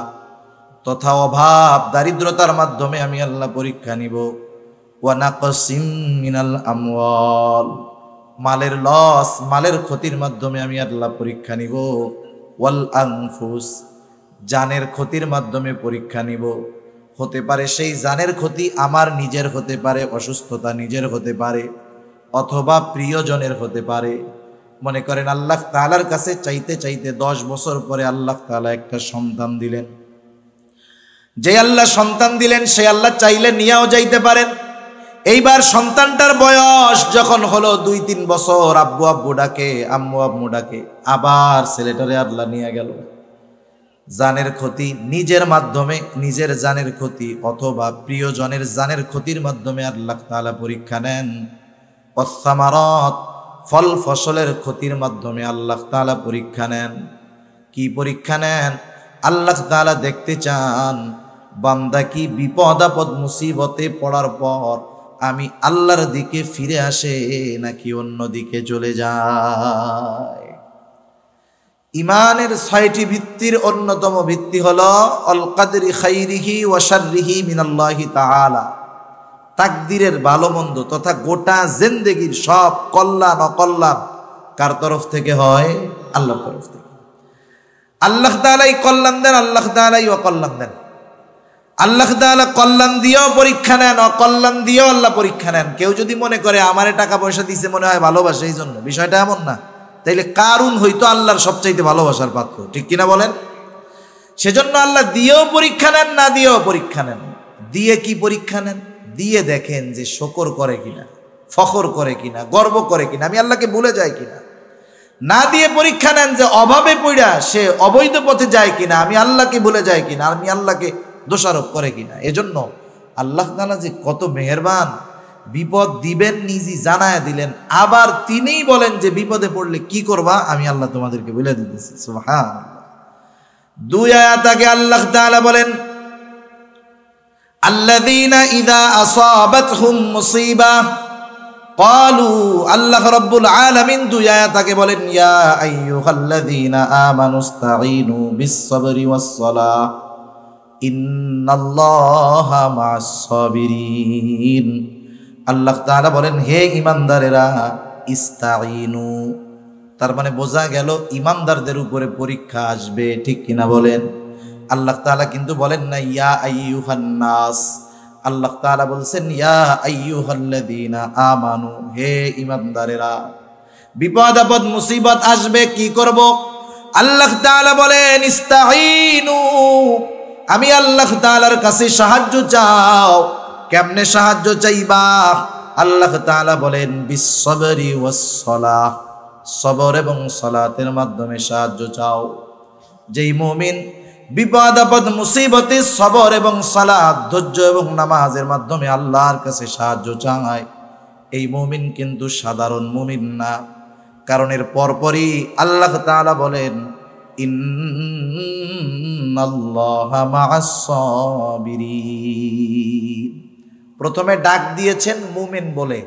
তথা অভাব, দারিদ্রতার মাধ্যমে আমি আল্লাহ পরীক্ষা নিব। ওয়া নাকসিম মিনাল আমওয়াল, মালের লস, মালের ক্ষতির মাধ্যমে আমি আল্লাহ পরীক্ষা নিব। ওয়াল আনফুস, জানের ক্ষতির মাধ্যমে পরীক্ষা নিব। হতে পারে সেই জানের ক্ষতি আমার নিজের হতে পারে, অসুস্থতা নিজের হতে পারে, অথবা প্রিয়জনের হতে পারে। মনে করেন আল্লাহ তাআলার কাছে চাইতে চাইতে 10 বছর পরে আল্লাহ তাআলা একটা সন্তান দিলেন। যে আল্লাহ সন্তান দিলেন, সে আল্লাহ চাইলে নিয়েও যাইতে পারেন। এইবার সন্তানটার বয়স যখন হলো 2-3 বছর, আব্বু আব্বু ডাকে, আম্মু আম্মু ডাকে, আবার ছেলেটারে আল্লাহ নিয়ে গেল। জানের ক্ষতি নিজের মাধ্যমে, নিজের জানের ক্ষতি অথবা প্রিয়জনের জানের ক্ষতির মাধ্যমে আল্লাহ তাআলা পরীক্ষা নেন। ওয়াসসামারাত, ফল ফসলের ক্ষতির মাধ্যমে আল্লাহ তাআলা পরীক্ষা নেন। কি পরীক্ষা নেন? আল্লাহ তাআলা দেখতে চান বান্দা কি বিপদ আপদ মুসিবতে পড়ার পর আমি আল্লাহর দিকে ফিরে আসে নাকি অন্য দিকে চলে যায়। ইমানের 6টি ভিত্তির অন্যতম ভিত্তি হলো আল কাদরি খাইরিহি ওয়া শাররিহি মিনাল্লাহি তাআলা। তাকদীরের ভালো মন্দ তথা গোটা জিন্দেগীর সব কল্যাণ অকল্যাণ কার তরফ থেকে হয়? আল্লাহর তরফ থেকে। আল্লাহ তাআলাই কল্যাণ দেন, আল্লাহ তাআলাই অকল্যাণ দেন। আল্লাহ তাআলা কল্যাণ দিয়েও পরীক্ষা নেন, অকল্যাণ দিয়েও আল্লাহ পরীক্ষা নেন। কেউ যদি মনে করে আমারে টাকা পয়সা দিছে মনে হয় ভালোবাসে এই জন্য, বিষয়টা এমন না। তাইলে কারুন হইতো আল্লাহর সবচাইতে ভালোবাসার পাত্র, ঠিক কিনা বলেন? সেজন্য আল্লাহ দিয়েও পরীক্ষা নেন, না দিয়েও পরীক্ষা নেন। দিয়ে কি পরীক্ষা নেন? দিয়ে দেখেন যে শকর করে কিনা, ফখর করে কিনা, গর্ব করে কিনা, আমি আল্লাহকে ভুলে যাই কিনা। না দিয়ে পরীক্ষা নেন যে অভাবে পড়া সে অবৈধ পথে যায় কিনা, আমি আল্লাহকে ভুলে যাই কিনা, আমি আল্লাহকে দোষারোপ করে কিনা। এজন্য আল্লাহ তাআলা যে কত মেহেরবান, বিপদ দিবেন নিজে জানায় দিলেন, আবার তিনিই বলেন যে বিপদে পড়লে কি করবা আমি আল্লাহ তোমাদেরকে বলে দিতেছি। সুবহানাল্লাহ। 2 আয়াত আগে আল্লাহ তাআলা বলেন আল্লাযীনা ইযা আসাবাতহুম মুসিবা ক্বালু, আল্লাহ রাব্বুল আলামিন 2 আয়াত আগে বলেন ইয়া আইয়ুহাল্লাযীনা আমানুস্তাঈনু বিস-সাবরি ওয়াস-সালাহ ইন্নাল্লাহা মা'আস-সাবিরিন। আল্লাহ তাআলা বলেন হে ঈমানদারেরা ইস্তাঈনু, তার মানে বোঝা গেল ঈমানদারদের উপরে পরীক্ষা আসবে, ঠিক কিনা বলেন? আল্লাহ তাআলা কিন্তু বলেন না ইয়া আইয়ুহান নাস, আল্লাহ তাআলা বলছেন ইয়া আইয়ুহাল্লাযীনা আমানু, হে ঈমানদারেরা। বিপদ আপদ মুসিবত আসবে, কি করব? আল্লাহ তাআলা বলেন ইস্তাঈনু, আমি আল্লাহ তাআলার কাছে সাহায্য চাও। কেমনে সাহায্য চাইবা? আল্লাহ তাআলা বলেন বিস-সাবরি ওয়াস-সালাহ, সবর এবং সালাতের মাধ্যমে সাহায্য চাও। যেই মুমিন বিপদ আপদ মুসিবতে সবর এবং সালাত, ধৈর্য এবং নামাজের মাধ্যমে আল্লাহর কাছে সাহায্য চায়, এই মুমিন কিন্তু সাধারণ মুমিন না। কারণ এর পরপরই আল্লাহ তাআলা বলেন ইন্নাল্লাহা মা'আস-সাবিরিন। প্রথমে ডাক দিয়েছেন মুমিন বলে,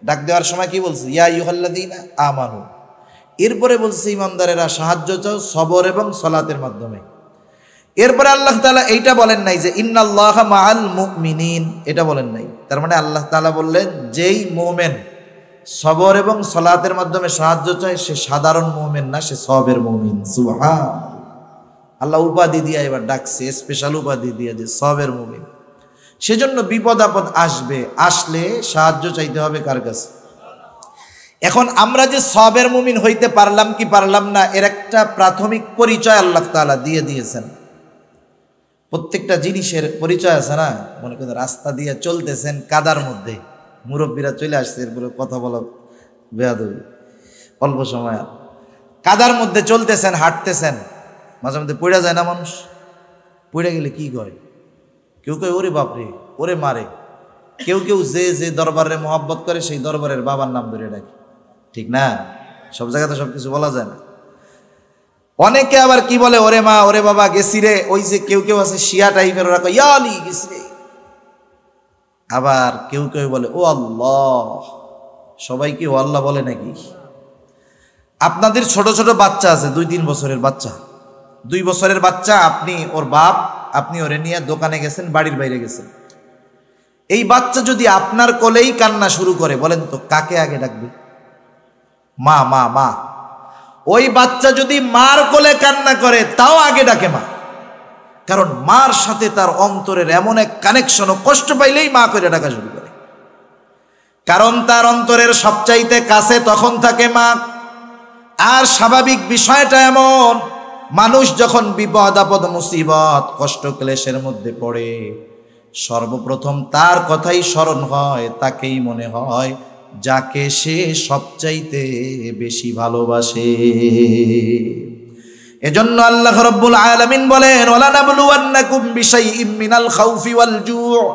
ডাক দেওয়ার সময় কি বলছে? ইয়া আইয়ুহাল্লাযীনা আমানু। এরপরে বলছে ঈমানদারেরা সাহায্য চাও সবর এবং সালাতের মাধ্যমে। এরপরে আল্লাহ তাআলা এইটা বলেন নাই যে ইন্নাল্লাহা মা'আল মুমিনিন, এটা বলেন নাই। তার মানে আল্লাহ তাআলা বললেন যেই মুমিন সবর এবং সালাতের মাধ্যমে সাহায্য চায় সে সাধারণ মুমিন না, সে সবের মুমিন। সুবহান আল্লাহ উপাধি দিয়ে এবার ডাকছে, স্পেশাল উপাধি দিয়ে যে সবের মুমিন। সেজন্য বিপদ আপদ আসবে, আসলে সাহায্য চাইতে হবে কার কাছে? এখন আমরা যে সবের মুমিন হইতে পারলাম কি পারলাম না, এর একটা প্রাথমিক পরিচয় আল্লাহ তাআলা দিয়ে দিয়েছেন। প্রত্যেকটা জিনিসের পরিচয় আছে না? মনে করেন রাস্তা দিয়ে চলতেছেন কাদার মধ্যে, মুরব্বীরা চলে আসছে, এরপরে কথা বলা বেয়াদবি, অল্প সময় কাদার মধ্যে চলতেছেন, হাঁটতেছেন, মাঝে মধ্যে পড়ে যায় না মানুষ? পড়ে গেলে কি করে? কেউ কেউ ওরে বাপরে ওরে মারে, কেউ কেউ যে যে দরবারে মহব্বত করে সেই দরবারের বাবার নাম ধরে ডাকে, ঠিক না? সব জায়গাতে সব কিছু বলা যায় না। অনেকে আবার কি বলে ওরে মা ওরে বাবা গেছি রে, ওই যে কেউ কেউ আছে শিয়া টাইপের, ওরা কয় ইয়া আলী গেছি রে। আবার কেউ কেউ বলে ও আল্লাহ। সবাই কি ও আল্লাহ বলে নাকি? আপনাদের ছোট ছোট বাচ্চা আছে, 2-3 বছরের বাচ্চা, 2 বছরের বাচ্চা, আপনি ওর বাপ, আপনি ওরে নিয়ে দোকানে গেছেন, বাড়ির বাইরে গেছেন। এই বাচ্চা যদি আপনার কোলেই কান্না শুরু করে, বলেন তো কাকে আগে ডাকবে? মা মা মা। ওই বাচ্চা যদি মার কোলে কান্না করে তাও আগে ডাকে মা, কারণ মার সাথে তার অন্তরের এমন এক কানেকশন, ও কষ্ট পাইলেই মা করে ডাকা শুরু করে, কারণ তার অন্তরের সবচাইতে কাছে তখন থাকে মা। আর স্বাভাবিক বিষয়টা এমন, মানুষ যখন বিপদ আপদ মুসিবত কষ্ট ক্লেশের মধ্যে পড়ে, সর্বপ্রথম তার কথাই স্মরণ হয়, তাকেই মনে হয় যাকে সে সবচাইতে বেশি ভালোবাসে। এজন্য আল্লাহ রাব্বুল আলামিন বলেন ওয়ালা নাবলুওয়ান্নাকুম বিশাইইম মিনাল খাউফি ওয়াল জু'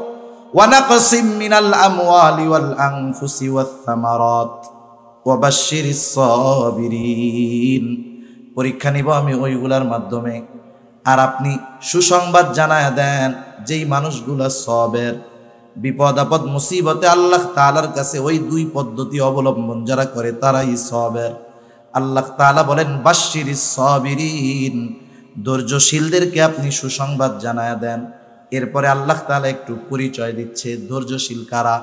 ওয়া নাকসিম মিনাল আমওয়ালি ওয়াল আনফুসি ওয়াস সামারাত। ওয়াবাশশিরিস সাবিরিন, পরীক্ষা নিব আমি ওইগুলার মাধ্যমে। আর আপনি সুসংবাদ জানায় দেন যেই মানুষগুলা সবের, বিপদ আপদ মুসিবতে আল্লাহ তাআলার কাছে ওই দুই পদ্ধতি অবলম্বন যারা করে তারাই সবের। আল্লাহ তাআলা বলেন বাশশিরিস সাবিরিন, ধৈর্যশীলদেরকে আপনি সুসংবাদ জানায় দেন। এরপরে আল্লাহ তাআলা একটু পরিচয় দিচ্ছে ধৈর্যশীল কারা।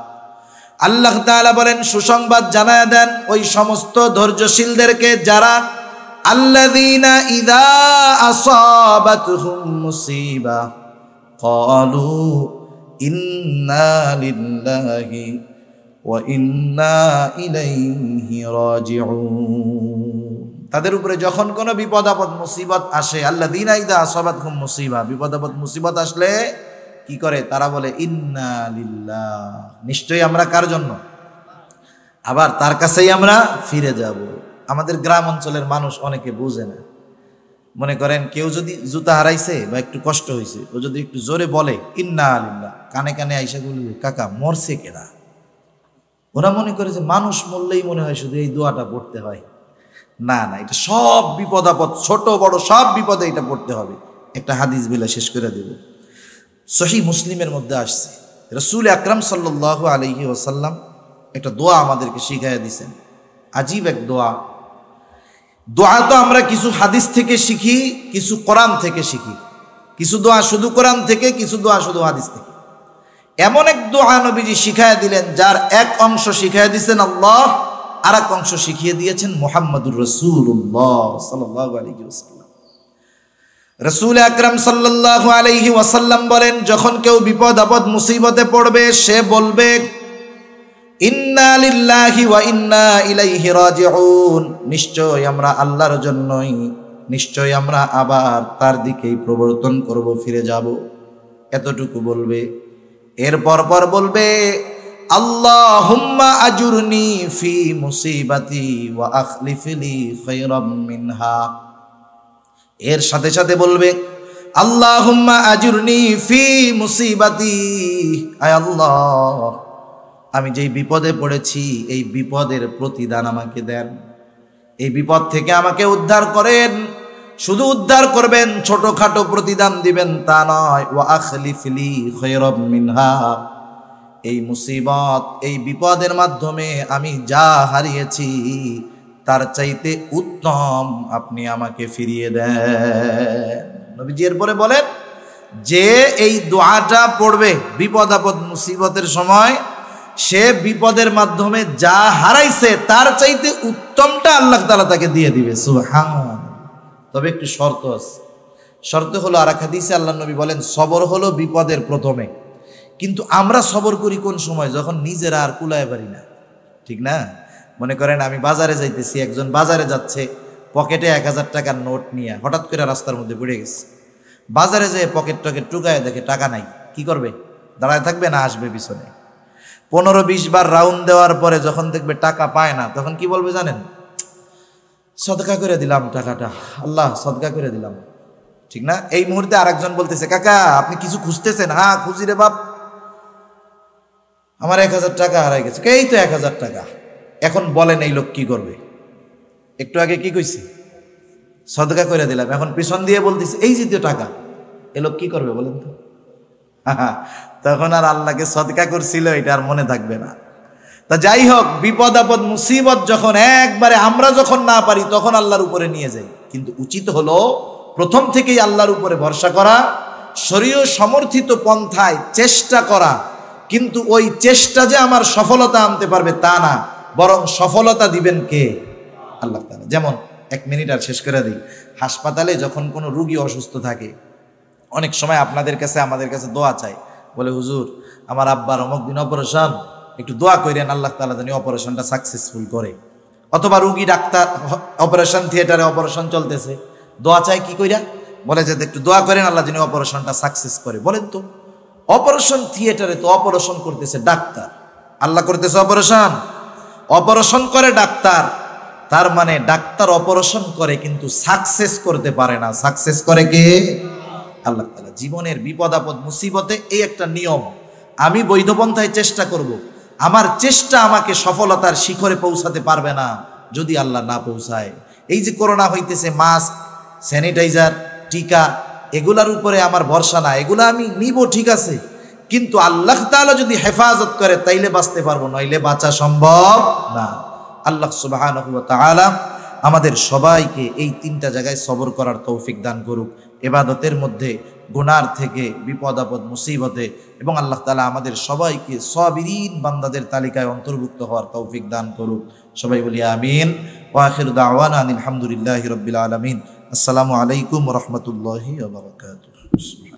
আল্লাহ তাআলা বলেন সুসংবাদ জানায় দেন ওই সমস্ত ধৈর্যশীলদেরকে যারা আল্লাযীনা ইযা আসাবাতহুম মুসিবা ক্বালু ইন্না লিল্লাহি ওয়া ইন্না ইলাইহি রাজিউন। তাদের উপরে যখন কোনো বিপদ আপদ মুসিবত আসে, আল্লাযীনা ইযা আসাবাতহুম মুসিবা, বিপদ আপদ মুসিবত আসলে কি করে? তারা বলে ইন্না লিল্লাহ, নিশ্চয়ই আমরা কার জন্য? আবার তার কাছেই আমরা ফিরে যাব। আমাদের গ্রাম অঞ্চলের মানুষ অনেকে বুঝে না। মনে করেন কেউ যদি জুতা হারাইছে বা একটু কষ্ট হয়েছে, ও যদি একটু জোরে বলে ইন্না লিল্লাহ, কানে কানে আইসা বলি কাকা মরছে কেনা, ওরা মনে করে যে মানুষ মরলেই মনে হয় শুধু এই দোয়াটা পড়তে হয়। না না, এটা সব বিপদ আপদ, ছোট বড় সব বিপদে এটা পড়তে হবে। একটা হাদিস বিলা শেষ করে দেব। সহিহ মুসলিমের মধ্যে আসছে, রাসূল আকরাম সাল্লাল্লাহু আলাইহি ওয়াসাল্লাম একটা দোয়া আমাদেরকে শিখাইয়া দিয়েছেন। আজীব এক দোয়া। দোয়া তো আমরা কিছু হাদিস থেকে শিখি, কিছু কোরআন থেকে শিখি, কিছু দোয়া শুধু কোরআন থেকে, কিছু দোয়া শুধু হাদিস থেকে। এমন এক দোয়া নবীজি শিখাইয়া দিলেন যার এক অংশ শিখাইয়া দিয়েছেন আল্লাহ, আর এক অংশ শিখিয়ে দিয়েছেন মুহাম্মদুর রাসূলুল্লাহ সাল্লাল্লাহু আলাইহি ওয়াসাল্লাম। রাসূল আকরাম সাল্লাল্লাহু আলাইহি ওয়াসাল্লাম বলেন, যখন কেউ বিপদ আপদ মুসিবতে পড়বে সে বলবে ইন্না লিল্লাহি ওয়া ইন্না ইলাইহি রাজিউন, নিশ্চয় আমরা আল্লাহর জন্যই, নিশ্চয় আমরা আবার তার দিকেই প্রবর্তন করব, ফিরে যাব। এতটুকু বলবে। এরপর পর বলবে আল্লাহুম্মা আজুরনি ফি মুসিবাতি ওয়া আখলিফ লি খায়রাম মিনহা। এর সাথে সাথে বলবে আল্লাহুম্মা আজুরনি ফি মুসিবাতি, আয় আল্লাহ আমি যেই বিপদে পড়েছি এই বিপদের প্রতিদান আমাকে দেন, এই বিপদ থেকে আমাকে উদ্ধার করেন। শুধু উদ্ধার করবেন, ছোটখাটো প্রতিদান দিবেন তা নয়। ওয়া আখলিফ লি খায়রাম মিনহা, এই মুসিবত এই বিপদের মাধ্যমে আমি যা হারিয়েছি তার চাইতে উত্তম আপনি আমাকে ফিরিয়ে দেন। নবীজি এরপরে বলেন যে এই দোয়াটা পড়বে বিপদ আপদ মুসিবতের সময়, সে বিপদের মাধ্যমে যা হারাইছে তার চাইতে উত্তমটা আল্লাহ তাআলা তাকে দিয়ে দিবে। সুবহানাল্লাহ। তবে একটু শর্ত আছে। শর্ত হলো, আর এক হাদিসে আল্লাহ নবী বলেন সবর হলো বিপদের প্রথমে। কিন্তু আমরা সবর করি কোন সময়? যখন নিজেরা আর কুলায় পারি না, ঠিক না? মনে করেন আমি বাজারে যাইতেছি, একজন বাজারে যাচ্ছে পকেটে 1000 টাকার নোট নিয়ে, হঠাৎ করে রাস্তার মধ্যে পড়ে গেছে। বাজারে যেয়ে পকেট টকেট টুকায় দেখে টাকা নাই, কি করবে? দাঁড়ায় থাকবে না আসবে পিছনে? 15-20 বার রাউন্ড দেওয়ার পরে যখন দেখবে টাকা পায় না, তখন কি বলবে জানেন? সদকা করে দিলাম টাকাটা, আল্লাহ সদকা করে দিলাম, ঠিক না? এই মুহূর্তে আরেকজন বলতেছে কাকা আপনি কিছু খুঁজতেছেন? হ্যাঁ খুঁজি রে বাপ, আমার 1000 টাকা হারাই গেছে। এই তো 1000 টাকা। এখন বলেন এই লোক কি করবে? একটু আগে কি কইছি? সদকা করে দিলাম। এখন পিছন দিয়ে বলতেছে এই যে টাকা, এ লোক কি করবে বলেন তো? তখন আর আল্লাহকে সদকা করছিল এটা আর মনে থাকবে না। তা যাই হোক, বিপদ আপদ মুসিবত যখন একবারে আমরা যখন না পারি তখন আল্লাহর উপরে নিয়ে যাই। কিন্তু উচিত হলো প্রথম থেকেই আল্লাহর উপরে ভরসা করা, শরীয় সমর্থিত পন্থায় চেষ্টা করা। কিন্তু ওই চেষ্টা যে আমার সফলতা আনতে পারবে তা না, বরং সফলতা দিবেন কে? আল্লাহ তাআলা। যেমন 1 মিনিট আর শেষ করে দিই। হাসপাতালে যখন কোনো রুগী অসুস্থ থাকে, অনেক সময় আপনাদের কাছে আমাদের কাছে দোয়া চাই, বলে হুজুর আমার আব্বার অমুক দিন অপারেশন, একটু দোয়া করেন আল্লাহ তাআলা জানি অপারেশনটা সাকসেসফুল করে। অথবা রুগী ডাক্তার অপারেশন থিয়েটারে অপারেশন চলতেছে, দোয়া চাই কি কইরা? বলে যে একটু দোয়া করেন আল্লাহ জানি অপারেশনটা সাকসেস করে। বলেন তো, অপারেশন থিয়েটারে তো অপারেশন করতেছে ডাক্তার, আল্লাহ করতেছে অপারেশন? অপারেশন করে ডাক্তার, তার মানে ডাক্তার অপারেশন করে কিন্তু সাকসেস করতে পারে না। সাকসেস করে কে? আল্লাহ তাআলা। জীবনের বিপদ আপদ মুসিবতে এই একটা নিয়ম, আমি বৈধ পন্থায় চেষ্টা করব, আমার চেষ্টা আমাকে সফলতার শিখরে পৌঁছাতে পারবে না যদি আল্লাহ না পৌঁছায়। এই যে করোনা হইতেছে, মাস্ক, স্যানিটাইজার, টিকা, এগুলার উপরে আমার ভরসা না। এগুলা আমি নিব ঠিক আছে, কিন্তু আল্লাহ তাআলা যদি হেফাজত করে তাইলে বাঁচতে পারবো, নইলে বাঁচা সম্ভব না। আল্লাহ সুবহানাহু ওয়া তাআলা আমাদের সবাইকে এই তিনটা জায়গায় সবর করার তৌফিক দান করুক, ইবাদতের মধ্যে, গুনার থেকে, বিপদ আপদ মুসিবতে, এবং আল্লাহ তাআলা আমাদের সবাইকে সাবিরিন বান্দাদের তালিকায় অন্তর্ভুক্ত হওয়ার তৌফিক দান করুক। সবাই বলি আমিন। ওয়া আখিরু দাওয়ানা আলহামদুলিল্লাহি রাব্বিল আলামিন। আসসালামু আলাইকুম ওয়া রাহমাতুল্লাহি ওয়া বারাকাতুহু।